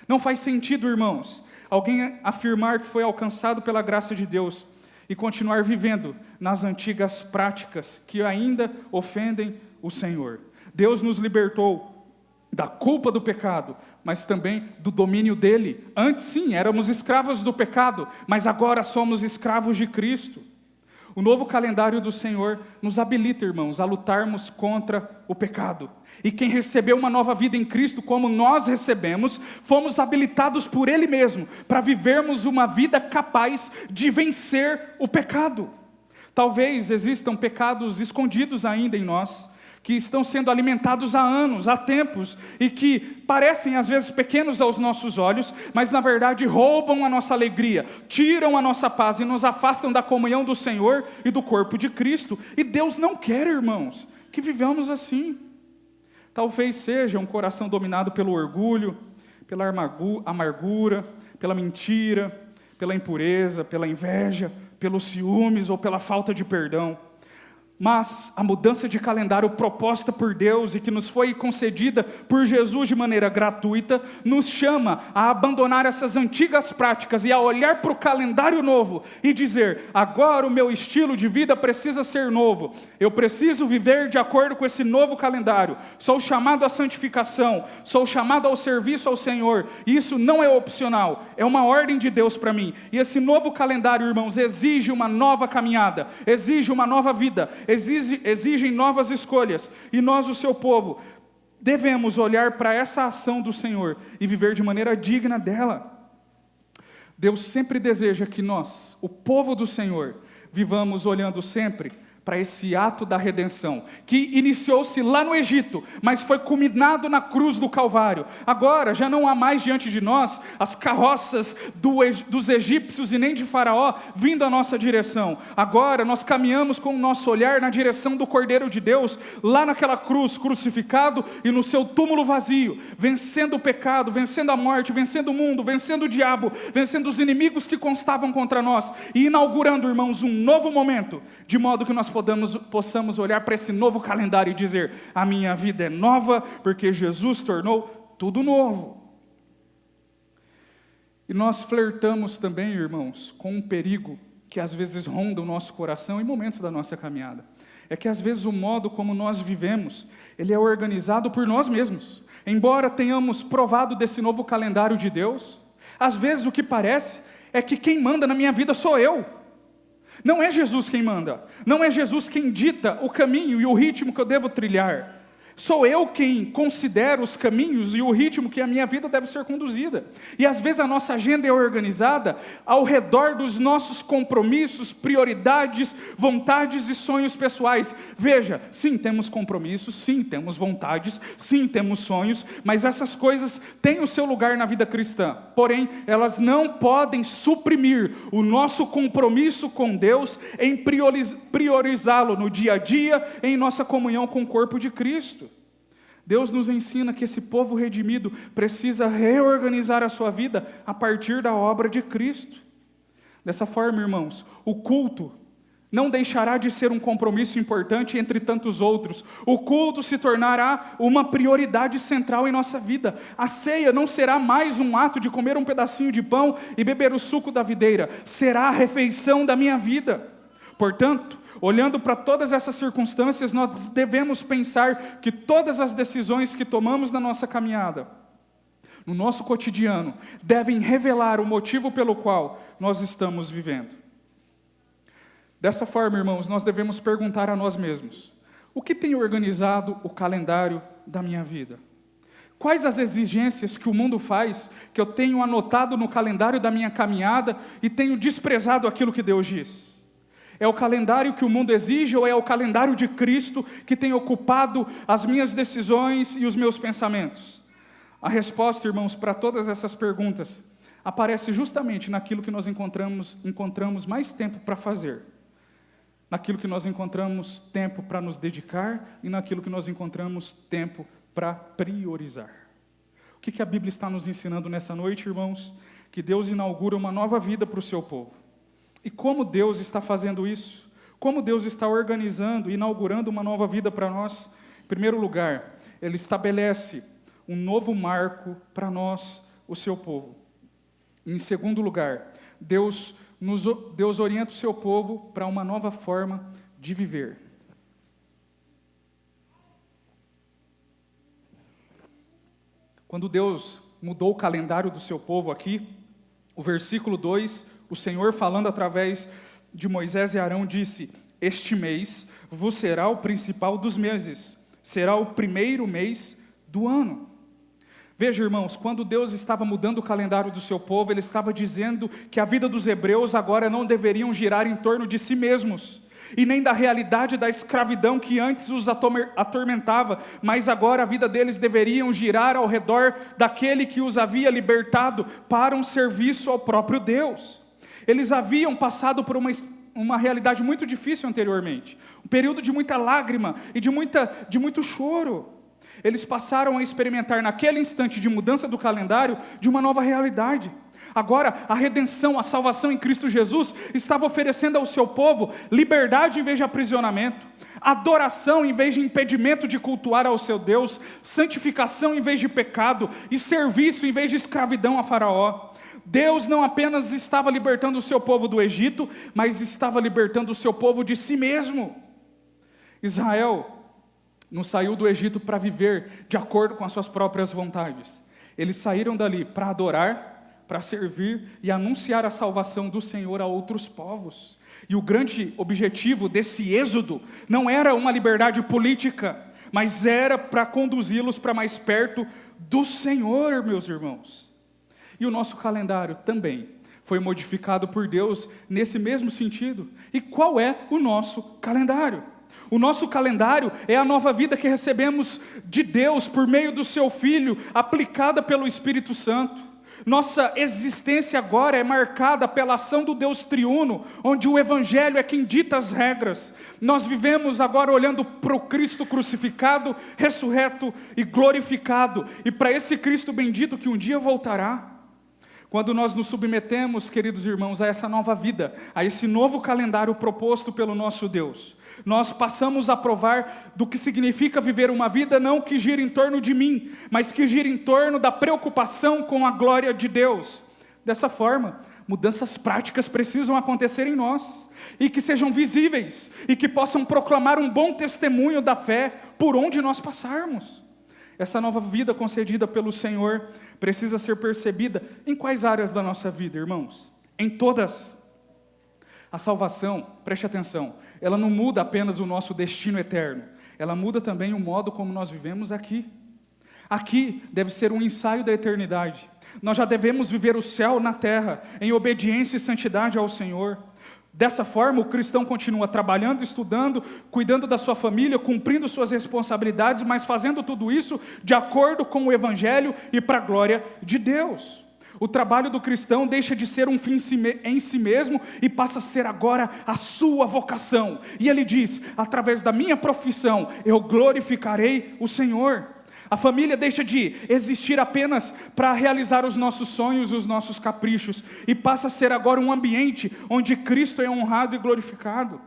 Não faz sentido, irmãos, alguém afirmar que foi alcançado pela graça de Deus e continuar vivendo nas antigas práticas que ainda ofendem o Senhor. Deus nos libertou da culpa do pecado, mas também do domínio dele. Antes sim, éramos escravos do pecado, mas agora somos escravos de Cristo. O novo calendário do Senhor nos habilita, irmãos, a lutarmos contra o pecado. E quem recebeu uma nova vida em Cristo, como nós recebemos, fomos habilitados por Ele mesmo, para vivermos uma vida capaz de vencer o pecado. Talvez existam pecados escondidos ainda em nós, que estão sendo alimentados há anos, há tempos, e que parecem às vezes pequenos aos nossos olhos, mas na verdade roubam a nossa alegria, tiram a nossa paz e nos afastam da comunhão do Senhor e do corpo de Cristo. E Deus não quer, irmãos, que vivamos assim. Talvez seja um coração dominado pelo orgulho, pela amargura, pela mentira, pela impureza, pela inveja, pelos ciúmes ou pela falta de perdão. Mas a mudança de calendário proposta por Deus e que nos foi concedida por Jesus de maneira gratuita, nos chama a abandonar essas antigas práticas e a olhar para o calendário novo e dizer, agora o meu estilo de vida precisa ser novo, eu preciso viver de acordo com esse novo calendário, sou chamado à santificação, sou chamado ao serviço ao Senhor, e isso não é opcional, é uma ordem de Deus para mim, e esse novo calendário, irmãos, exige uma nova caminhada, exige uma nova vida, exigem novas escolhas, e nós, o seu povo, devemos olhar para essa ação do Senhor e viver de maneira digna dela. Deus sempre deseja que nós, o povo do Senhor, vivamos olhando sempre para esse ato da redenção, que iniciou-se lá no Egito, mas foi culminado na cruz do Calvário. Agora, já não há mais diante de nós as carroças dos egípcios e nem de Faraó vindo à nossa direção. Agora, nós caminhamos com o nosso olhar na direção do Cordeiro de Deus, lá naquela cruz, crucificado e no seu túmulo vazio, vencendo o pecado, vencendo a morte, vencendo o mundo, vencendo o diabo, vencendo os inimigos que constavam contra nós, e inaugurando, irmãos, um novo momento, de modo que nós possamos olhar para esse novo calendário e dizer: a minha vida é nova, porque Jesus tornou tudo novo. E nós flertamos também, irmãos, com um perigo que às vezes ronda o nosso coração em momentos da nossa caminhada. É que às vezes o modo como nós vivemos, ele é organizado por nós mesmos. Embora tenhamos provado desse novo calendário de Deus, às vezes o que parece é que quem manda na minha vida sou eu. Não é Jesus quem manda, não é Jesus quem dita o caminho e o ritmo que eu devo trilhar. Sou eu quem considero os caminhos e o ritmo que a minha vida deve ser conduzida. E às vezes a nossa agenda é organizada ao redor dos nossos compromissos, prioridades, vontades e sonhos pessoais. Veja, sim, temos compromissos, sim, temos vontades, sim, temos sonhos, mas essas coisas têm o seu lugar na vida cristã. Porém, elas não podem suprimir o nosso compromisso com Deus em priorizá-lo no dia a dia, em nossa comunhão com o corpo de Cristo. Deus nos ensina que esse povo redimido precisa reorganizar a sua vida a partir da obra de Cristo. Dessa forma, irmãos, o culto não deixará de ser um compromisso importante entre tantos outros. O culto se tornará uma prioridade central em nossa vida. A ceia não será mais um ato de comer um pedacinho de pão e beber o suco da videira. Será a refeição da minha vida. Portanto, olhando para todas essas circunstâncias, nós devemos pensar que todas as decisões que tomamos na nossa caminhada, no nosso cotidiano, devem revelar o motivo pelo qual nós estamos vivendo. Dessa forma, irmãos, nós devemos perguntar a nós mesmos: o que tem organizado o calendário da minha vida? Quais as exigências que o mundo faz, que eu tenho anotado no calendário da minha caminhada e tenho desprezado aquilo que Deus diz? É o calendário que o mundo exige ou é o calendário de Cristo que tem ocupado as minhas decisões e os meus pensamentos? A resposta, irmãos, para todas essas perguntas aparece justamente naquilo que nós encontramos mais tempo para fazer, naquilo que nós encontramos tempo para nos dedicar e naquilo que nós encontramos tempo para priorizar. O que a Bíblia está nos ensinando nessa noite, irmãos? Que Deus inaugura uma nova vida para o seu povo. E como Deus está fazendo isso? Como Deus está organizando, inaugurando uma nova vida para nós? Em primeiro lugar, Ele estabelece um novo marco para nós, o seu povo. Em segundo lugar, Deus orienta o seu povo para uma nova forma de viver. Quando Deus mudou o calendário do seu povo aqui, o versículo 2, o Senhor falando através de Moisés e Arão disse: este mês vos será o principal dos meses, será o primeiro mês do ano. Veja, irmãos, quando Deus estava mudando o calendário do seu povo, Ele estava dizendo que a vida dos hebreus agora não deveriam girar em torno de si mesmos, e nem da realidade da escravidão que antes os atormentava, mas agora a vida deles deveriam girar ao redor daquele que os havia libertado para um serviço ao próprio Deus. Eles haviam passado por uma realidade muito difícil anteriormente, um período de muita lágrima e de muito choro. Eles passaram a experimentar naquele instante de mudança do calendário de uma nova realidade. Agora, a redenção, a salvação em Cristo Jesus estava oferecendo ao seu povo liberdade em vez de aprisionamento, adoração em vez de impedimento de cultuar ao seu Deus, santificação em vez de pecado e serviço em vez de escravidão a Faraó. Deus não apenas estava libertando o seu povo do Egito, mas estava libertando o seu povo de si mesmo. Israel não saiu do Egito para viver de acordo com as suas próprias vontades. Eles saíram dali para adorar, para servir e anunciar a salvação do Senhor a outros povos. E o grande objetivo desse êxodo não era uma liberdade política, mas era para conduzi-los para mais perto do Senhor, meus irmãos. E o nosso calendário também foi modificado por Deus nesse mesmo sentido. E qual é o nosso calendário? O nosso calendário é a nova vida que recebemos de Deus por meio do seu Filho, aplicada pelo Espírito Santo. Nossa existência agora é marcada pela ação do Deus triuno, onde o Evangelho é quem dita as regras. Nós vivemos agora olhando para o Cristo crucificado, ressurreto e glorificado, e para esse Cristo bendito que um dia voltará. Quando nós nos submetemos, queridos irmãos, a essa nova vida, a esse novo calendário proposto pelo nosso Deus, nós passamos a provar do que significa viver uma vida não que gira em torno de mim, mas que gira em torno da preocupação com a glória de Deus. Dessa forma, mudanças práticas precisam acontecer em nós, e que sejam visíveis, e que possam proclamar um bom testemunho da fé por onde nós passarmos. Essa nova vida concedida pelo Senhor precisa ser percebida em quais áreas da nossa vida, irmãos? Em todas. A salvação, preste atenção, ela não muda apenas o nosso destino eterno, ela muda também o modo como nós vivemos aqui. Aqui deve ser um ensaio da eternidade. Nós já devemos viver o céu na terra, em obediência e santidade ao Senhor. Dessa forma, o cristão continua trabalhando, estudando, cuidando da sua família, cumprindo suas responsabilidades, mas fazendo tudo isso de acordo com o Evangelho e para a glória de Deus. O trabalho do cristão deixa de ser um fim em si mesmo e passa a ser agora a sua vocação. E ele diz: através da minha profissão, eu glorificarei o Senhor. A família deixa de existir apenas para realizar os nossos sonhos, os nossos caprichos, e passa a ser agora um ambiente onde Cristo é honrado e glorificado.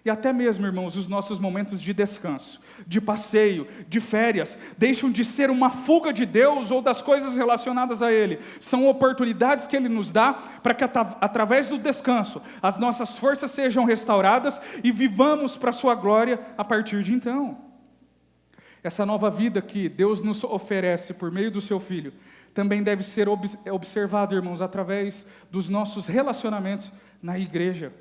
E até mesmo, irmãos, os nossos momentos de descanso, de passeio, de férias, deixam de ser uma fuga de Deus ou das coisas relacionadas a Ele. São oportunidades que Ele nos dá para que através do descanso as nossas forças sejam restauradas e vivamos para a sua glória a partir de então. Essa nova vida que Deus nos oferece por meio do seu Filho também deve ser observada, irmãos, através dos nossos relacionamentos na igreja.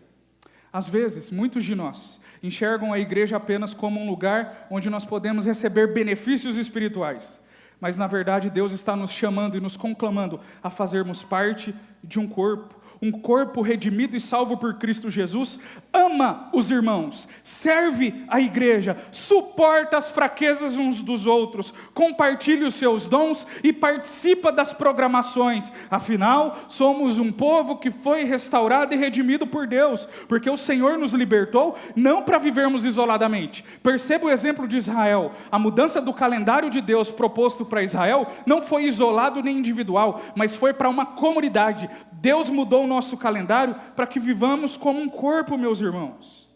Às vezes, muitos de nós enxergam a igreja apenas como um lugar onde nós podemos receber benefícios espirituais. Mas, na verdade, Deus está nos chamando e nos conclamando a fazermos parte de um corpo redimido e salvo por Cristo Jesus, ama os irmãos, serve a igreja, suporta as fraquezas uns dos outros, compartilha os seus dons e participa das programações. Afinal, somos um povo que foi restaurado e redimido por Deus, porque o Senhor nos libertou não para vivermos isoladamente. Perceba o exemplo de Israel. A mudança do calendário de Deus proposto para Israel não foi isolado nem individual, mas foi para uma comunidade. Deus mudou o nosso calendário para que vivamos como um corpo, meus irmãos.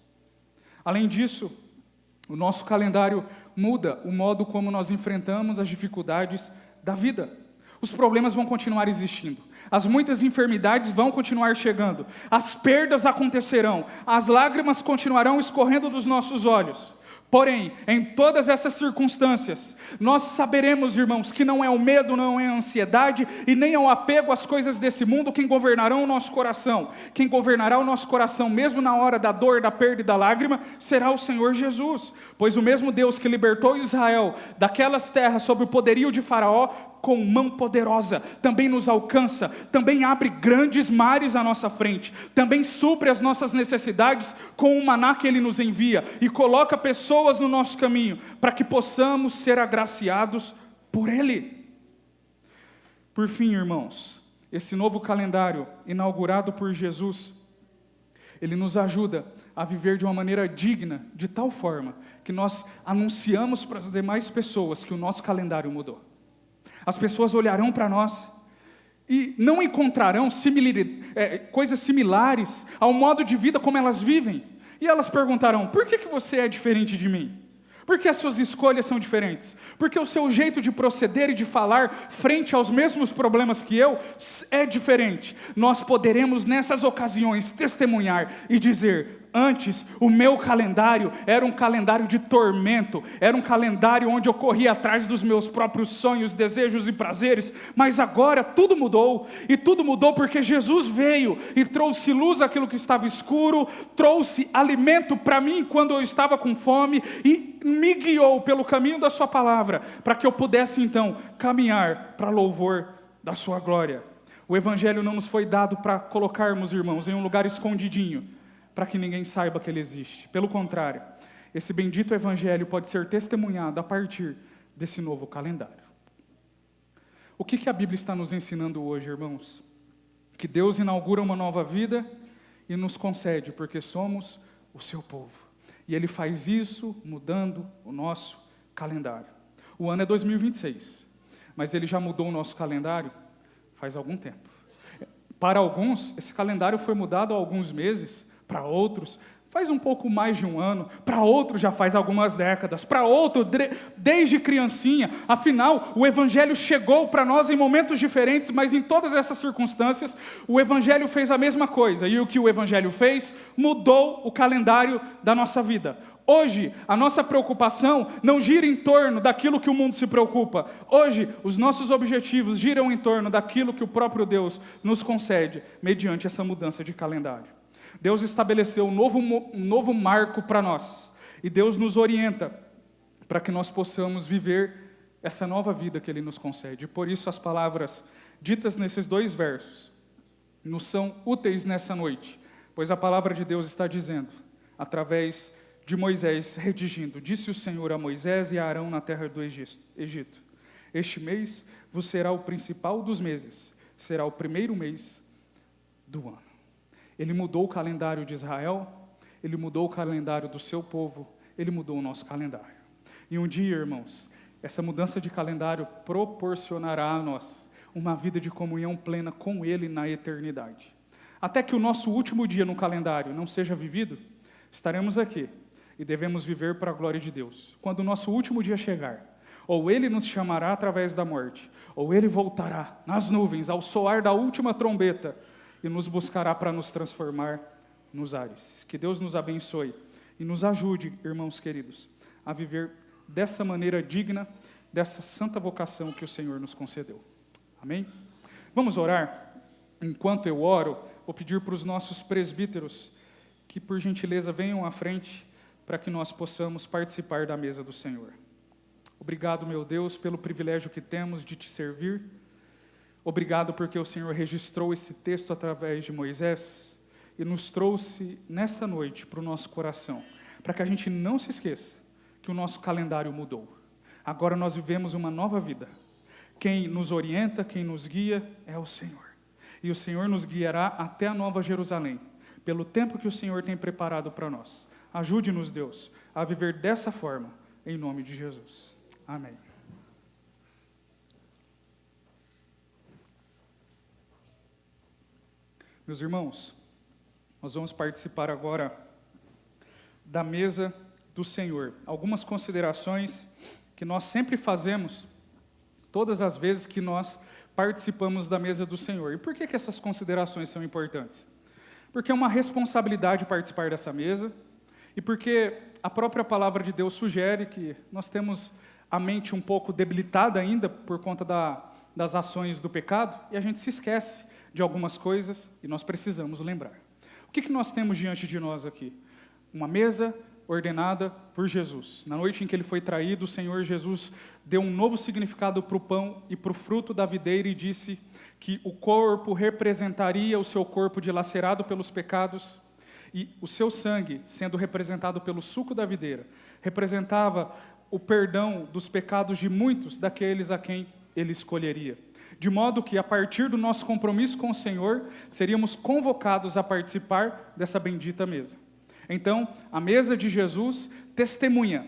Além disso, o nosso calendário muda o modo como nós enfrentamos as dificuldades da vida. Os problemas vão continuar existindo, as muitas enfermidades vão continuar chegando, as perdas acontecerão, as lágrimas continuarão escorrendo dos nossos olhos. Porém, em todas essas circunstâncias, nós saberemos, irmãos, que não é o medo, não é a ansiedade e nem é o apego às coisas desse mundo quem governará o nosso coração. Quem governará o nosso coração, mesmo na hora da dor, da perda e da lágrima, será o Senhor Jesus. Pois o mesmo Deus que libertou Israel daquelas terras sob o poderio de Faraó, com mão poderosa, também nos alcança, também abre grandes mares à nossa frente, também supre as nossas necessidades com o maná que Ele nos envia e coloca pessoas no nosso caminho, para que possamos ser agraciados por Ele. Por fim, irmãos, esse novo calendário inaugurado por Jesus, ele nos ajuda a viver de uma maneira digna, de tal forma que nós anunciamos para as demais pessoas que o nosso calendário mudou. As pessoas olharão para nós e não encontrarão coisas similares ao modo de vida como elas vivem. E elas perguntarão: por que você é diferente de mim? Por que as suas escolhas são diferentes? Porque o seu jeito de proceder e de falar frente aos mesmos problemas que eu é diferente. Nós poderemos nessas ocasiões testemunhar e dizer: antes, o meu calendário era um calendário de tormento, era um calendário onde eu corria atrás dos meus próprios sonhos, desejos e prazeres, mas agora tudo mudou, e tudo mudou porque Jesus veio e trouxe luz àquilo que estava escuro, trouxe alimento para mim quando eu estava com fome, e me guiou pelo caminho da sua palavra, para que eu pudesse então caminhar para louvor da sua glória. O Evangelho não nos foi dado para colocarmos, irmãos, em um lugar escondidinho, para que ninguém saiba que ele existe. Pelo contrário, esse bendito Evangelho pode ser testemunhado a partir desse novo calendário. O que a Bíblia está nos ensinando hoje, irmãos? Que Deus inaugura uma nova vida e nos concede, porque somos o seu povo. E Ele faz isso mudando o nosso calendário. O ano é 2026, mas Ele já mudou o nosso calendário faz algum tempo. Para alguns, esse calendário foi mudado há alguns meses, para outros, faz um pouco mais de um ano, para outros já faz algumas décadas, para outros desde criancinha. Afinal, o Evangelho chegou para nós em momentos diferentes, mas em todas essas circunstâncias, o Evangelho fez a mesma coisa. E o que o Evangelho fez? Mudou o calendário da nossa vida. Hoje, a nossa preocupação não gira em torno daquilo que o mundo se preocupa. Hoje, os nossos objetivos giram em torno daquilo que o próprio Deus nos concede, mediante essa mudança de calendário. Deus estabeleceu um novo marco para nós. E Deus nos orienta para que nós possamos viver essa nova vida que Ele nos concede. Por isso, as palavras ditas nesses 2 versos nos são úteis nessa noite, pois a palavra de Deus está dizendo, através de Moisés redigindo: disse o Senhor a Moisés e a Arão na terra do Egito: este mês vos será o principal dos meses, será o primeiro mês do ano. Ele mudou o calendário de Israel, Ele mudou o calendário do seu povo, Ele mudou o nosso calendário. E um dia, irmãos, essa mudança de calendário proporcionará a nós uma vida de comunhão plena com Ele na eternidade. Até que o nosso último dia no calendário não seja vivido, estaremos aqui e devemos viver para a glória de Deus. Quando o nosso último dia chegar, ou Ele nos chamará através da morte, ou Ele voltará nas nuvens ao soar da última trombeta e nos buscará para nos transformar nos ares. Que Deus nos abençoe e nos ajude, irmãos queridos, a viver dessa maneira digna, dessa santa vocação que o Senhor nos concedeu. Amém? Vamos orar? Enquanto eu oro, vou pedir para os nossos presbíteros que, por gentileza, venham à frente para que nós possamos participar da mesa do Senhor. Obrigado, meu Deus, pelo privilégio que temos de Te servir. Obrigado porque o Senhor registrou esse texto através de Moisés e nos trouxe nessa noite para o nosso coração, para que a gente não se esqueça que o nosso calendário mudou. Agora nós vivemos uma nova vida. Quem nos orienta, quem nos guia é o Senhor. E o Senhor nos guiará até a Nova Jerusalém, pelo tempo que o Senhor tem preparado para nós. Ajude-nos, Deus, a viver dessa forma, em nome de Jesus. Amém. Meus irmãos, nós vamos participar agora da mesa do Senhor. Algumas considerações que nós sempre fazemos, todas as vezes que nós participamos da mesa do Senhor. E por que essas considerações são importantes? Porque é uma responsabilidade participar dessa mesa, e porque a própria palavra de Deus sugere que nós temos a mente um pouco debilitada ainda por conta das ações do pecado, e a gente se esquece de algumas coisas, e nós precisamos lembrar. O que nós temos diante de nós aqui? Uma mesa ordenada por Jesus. Na noite em que Ele foi traído, o Senhor Jesus deu um novo significado para o pão e para o fruto da videira, e disse que o corpo representaria o seu corpo dilacerado pelos pecados, e o seu sangue, sendo representado pelo suco da videira, representava o perdão dos pecados de muitos daqueles a quem Ele escolheria. De modo que, a partir do nosso compromisso com o Senhor, seríamos convocados a participar dessa bendita mesa. Então, a mesa de Jesus testemunha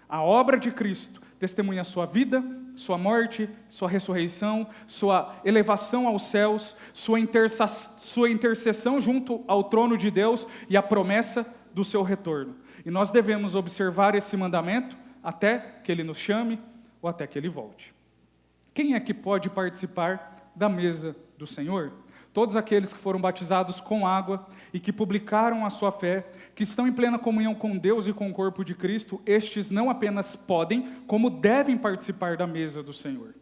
a obra de Cristo, testemunha a sua vida, sua morte, sua ressurreição, sua elevação aos céus, sua intercessão junto ao trono de Deus e a promessa do seu retorno. E nós devemos observar esse mandamento até que Ele nos chame ou até que Ele volte. Quem é que pode participar da mesa do Senhor? Todos aqueles que foram batizados com água e que publicaram a sua fé, que estão em plena comunhão com Deus e com o corpo de Cristo, estes não apenas podem, como devem participar da mesa do Senhor.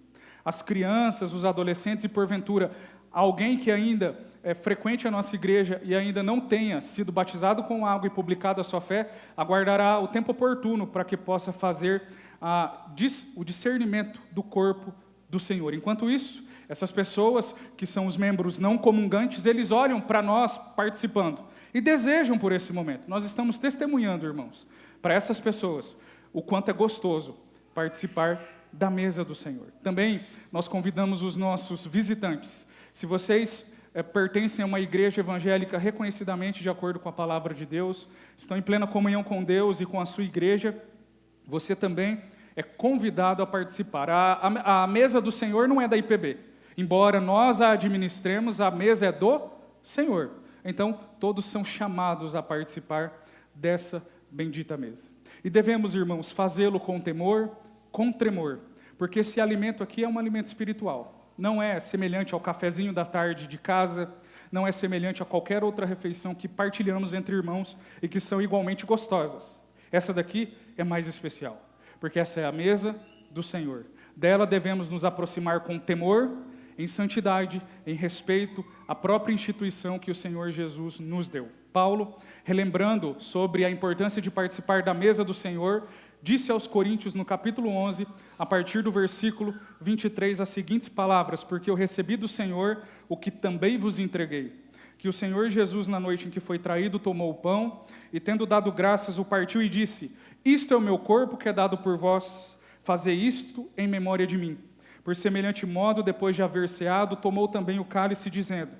As crianças, os adolescentes e, porventura, alguém que ainda frequente a nossa igreja e ainda não tenha sido batizado com água e publicado a sua fé, aguardará o tempo oportuno para que possa fazer o discernimento do corpo do Senhor. Enquanto isso, essas pessoas que são os membros não comungantes, eles olham para nós participando e desejam por esse momento. Nós estamos testemunhando, irmãos, para essas pessoas o quanto é gostoso participar da mesa do Senhor. Também nós convidamos os nossos visitantes. Se vocês pertencem a uma igreja evangélica reconhecidamente de acordo com a palavra de Deus, estão em plena comunhão com Deus e com a sua igreja, você também é convidado a participar. A mesa do Senhor não é da IPB. Embora nós a administremos, a mesa é do Senhor. Então, todos são chamados a participar dessa bendita mesa. E devemos, irmãos, fazê-lo com temor, com tremor, porque esse alimento aqui é um alimento espiritual. Não é semelhante ao cafezinho da tarde de casa, não é semelhante a qualquer outra refeição que partilhamos entre irmãos e que são igualmente gostosas. Essa daqui é mais especial, porque essa é a mesa do Senhor. Dela devemos nos aproximar com temor, em santidade, em respeito à própria instituição que o Senhor Jesus nos deu. Paulo, relembrando sobre a importância de participar da mesa do Senhor, disse aos Coríntios, no capítulo 11, a partir do versículo 23, as seguintes palavras: porque eu recebi do Senhor o que também vos entreguei, que o Senhor Jesus, na noite em que foi traído, tomou o pão, e tendo dado graças, o partiu e disse: isto é o meu corpo que é dado por vós, fazei isto em memória de mim. Por semelhante modo, depois de haver ceado, tomou também o cálice, dizendo: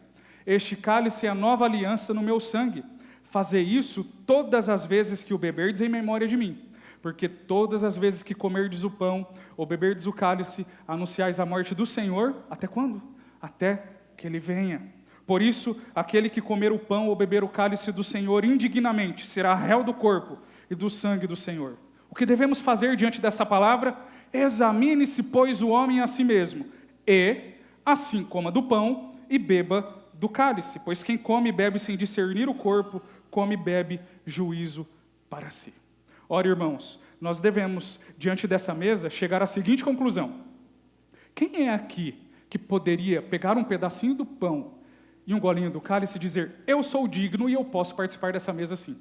este cálice é a nova aliança no meu sangue, fazei isso todas as vezes que o beberdes em memória de mim. Porque todas as vezes que comerdes o pão, ou beberdes o cálice, anunciais a morte do Senhor, até quando? Até que Ele venha. Por isso, aquele que comer o pão ou beber o cálice do Senhor indignamente, será réu do corpo e do sangue do Senhor. O que devemos fazer diante dessa palavra? Examine-se, pois, o homem a si mesmo, e assim coma do pão e beba do cálice, pois quem come e bebe sem discernir o corpo, come e bebe juízo para si. Ora, irmãos, nós devemos, diante dessa mesa, chegar à seguinte conclusão: quem é aqui que poderia pegar um pedacinho do pão e um golinho do cálice e dizer: eu sou digno e eu posso participar dessa mesa sim?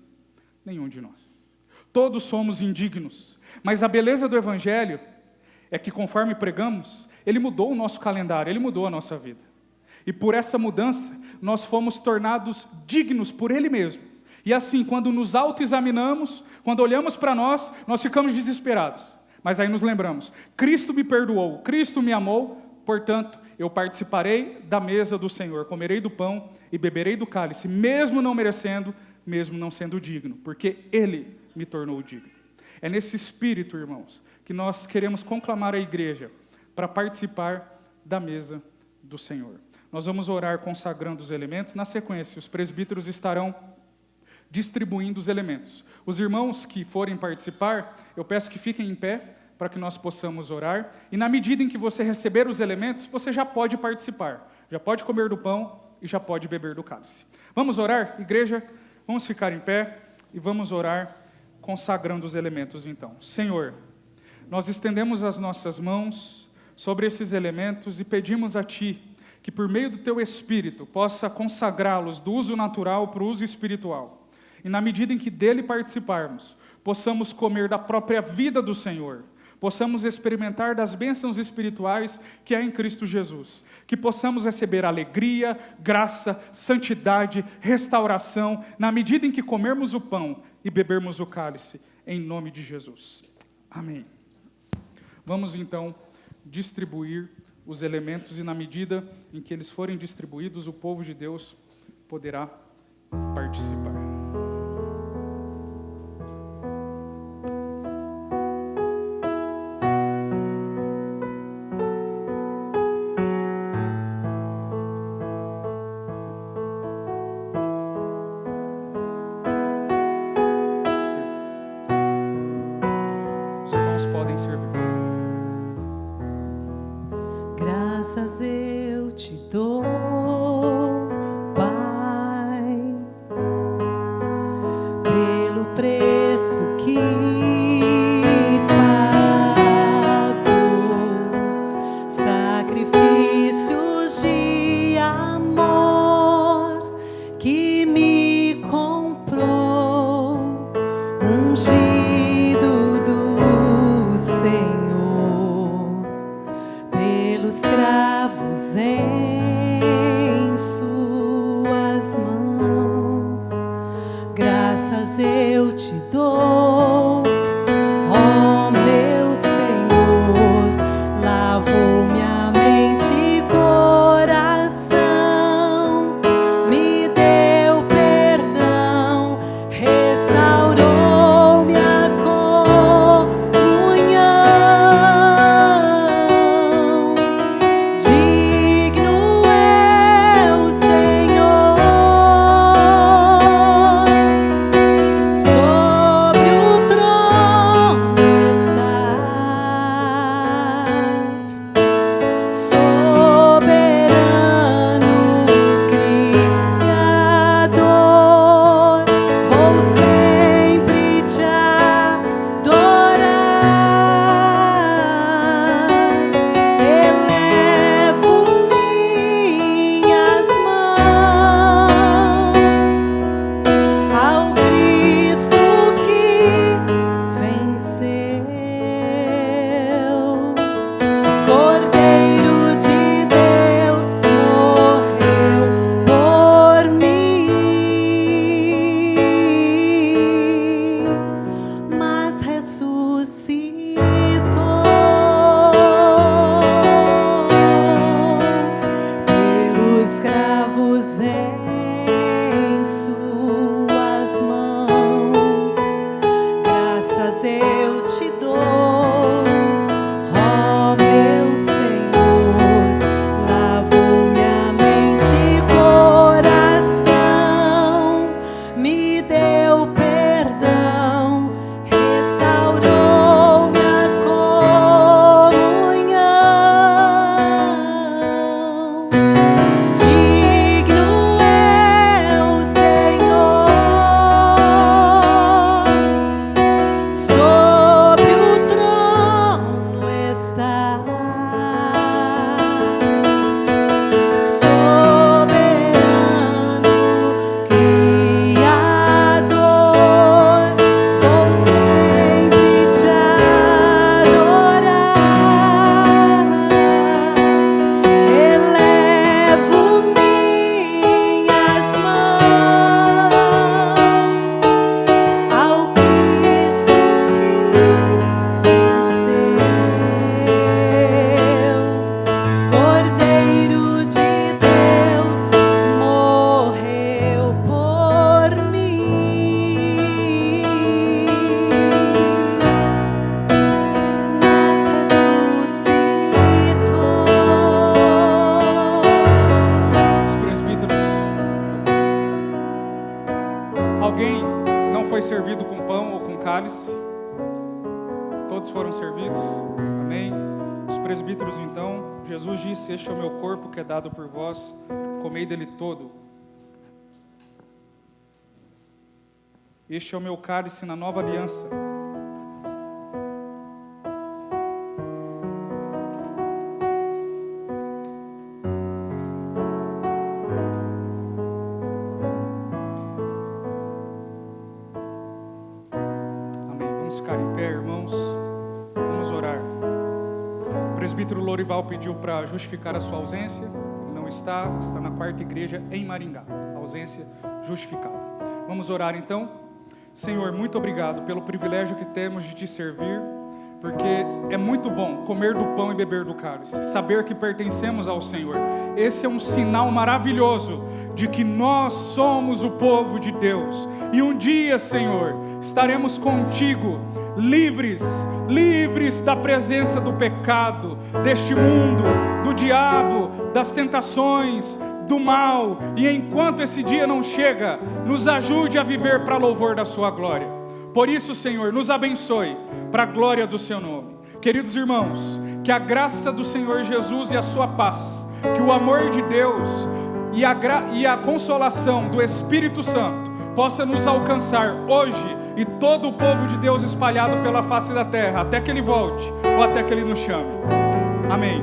Nenhum de nós. Todos somos indignos, mas a beleza do Evangelho é que, conforme pregamos, ele mudou o nosso calendário, ele mudou a nossa vida. E por essa mudança, nós fomos tornados dignos por ele mesmo. E assim, quando nos autoexaminamos, quando olhamos para nós ficamos desesperados. Mas aí nos lembramos: Cristo me perdoou, Cristo me amou, portanto, eu participarei da mesa do Senhor, comerei do pão e beberei do cálice, mesmo não merecendo, mesmo não sendo digno, porque Ele me tornou digno. É nesse espírito, irmãos, que nós queremos conclamar a igreja para participar da mesa do Senhor. Nós vamos orar consagrando os elementos. Na sequência, os presbíteros estarão distribuindo os elementos. Os irmãos que forem participar, eu peço que fiquem em pé para que nós possamos orar. E na medida em que você receber os elementos, você já pode participar. Já pode comer do pão e já pode beber do cálice. Vamos orar, igreja? Vamos ficar em pé e vamos orar consagrando os elementos então. Senhor, nós estendemos as nossas mãos sobre esses elementos e pedimos a Ti que por meio do Teu Espírito possa consagrá-los do uso natural para o uso espiritual. E na medida em que dele participarmos, possamos comer da própria vida do Senhor, possamos experimentar das bênçãos espirituais que há em Cristo Jesus, que possamos receber alegria, graça, santidade, restauração, na medida em que comermos o pão e bebermos o cálice, em nome de Jesus. Amém. Vamos então distribuir os elementos e na medida em que eles forem distribuídos, o povo de Deus poderá participar. Os irmãos podem servir. Graças eu te dou, Pai, pelo preço que pagou, sacrifícios de amor que me comprou, ungido do Senhor, pelo em suas mãos. Graças eu te dou, ó meu Senhor. Lavou minha mente e coração, me deu perdão, restaurou minha comunhão. Digno é o Senhor, sobre o trono está, soberano Criador. Vou sempre te adorar, elevo minhas mãos ao Cristo que venceu. Cordeiro de Deus morreu por mim, mas ressuscitou pelos cravos em suas mãos. Graças eu te dou, ó meu Senhor. Lavou minha mente e coração, me deu perdão, restaurou minha comunhão. Digno é o Senhor, sobre o trono está, soberano Criador. Vou sempre te adorar, elevo minhas mãos ao Cristo que venceu. Cordeiro de Deus morreu por mim, mas ressuscitou. Os presbíteros. Alguém não foi servido com pão ou com cálice? Todos foram servidos? Amém? Os presbíteros então, Jesus disse: este é o meu corpo que é dado por vós, comei dele todo. Este é o meu cálice na nova aliança. Amém. Vamos ficar em pé, irmãos. Vamos orar. O presbítero Lorival pediu para justificar a sua ausência. Ele não está na quarta igreja em Maringá. Ausência justificada. Vamos orar então. Senhor, muito obrigado pelo privilégio que temos de te servir, porque é muito bom comer do pão e beber do cálice, saber que pertencemos ao Senhor. Esse é um sinal maravilhoso de que nós somos o povo de Deus. E um dia, Senhor, estaremos contigo, livres da presença do pecado, deste mundo, do diabo, das tentações, do mal. E enquanto esse dia não chega, nos ajude a viver para louvor da sua glória. Por isso, Senhor, nos abençoe para a glória do seu nome. Queridos irmãos, que a graça do Senhor Jesus e a sua paz, que o amor de Deus e a consolação do Espírito Santo possa nos alcançar hoje e todo o povo de Deus espalhado pela face da terra, até que Ele volte ou até que Ele nos chame. Amém.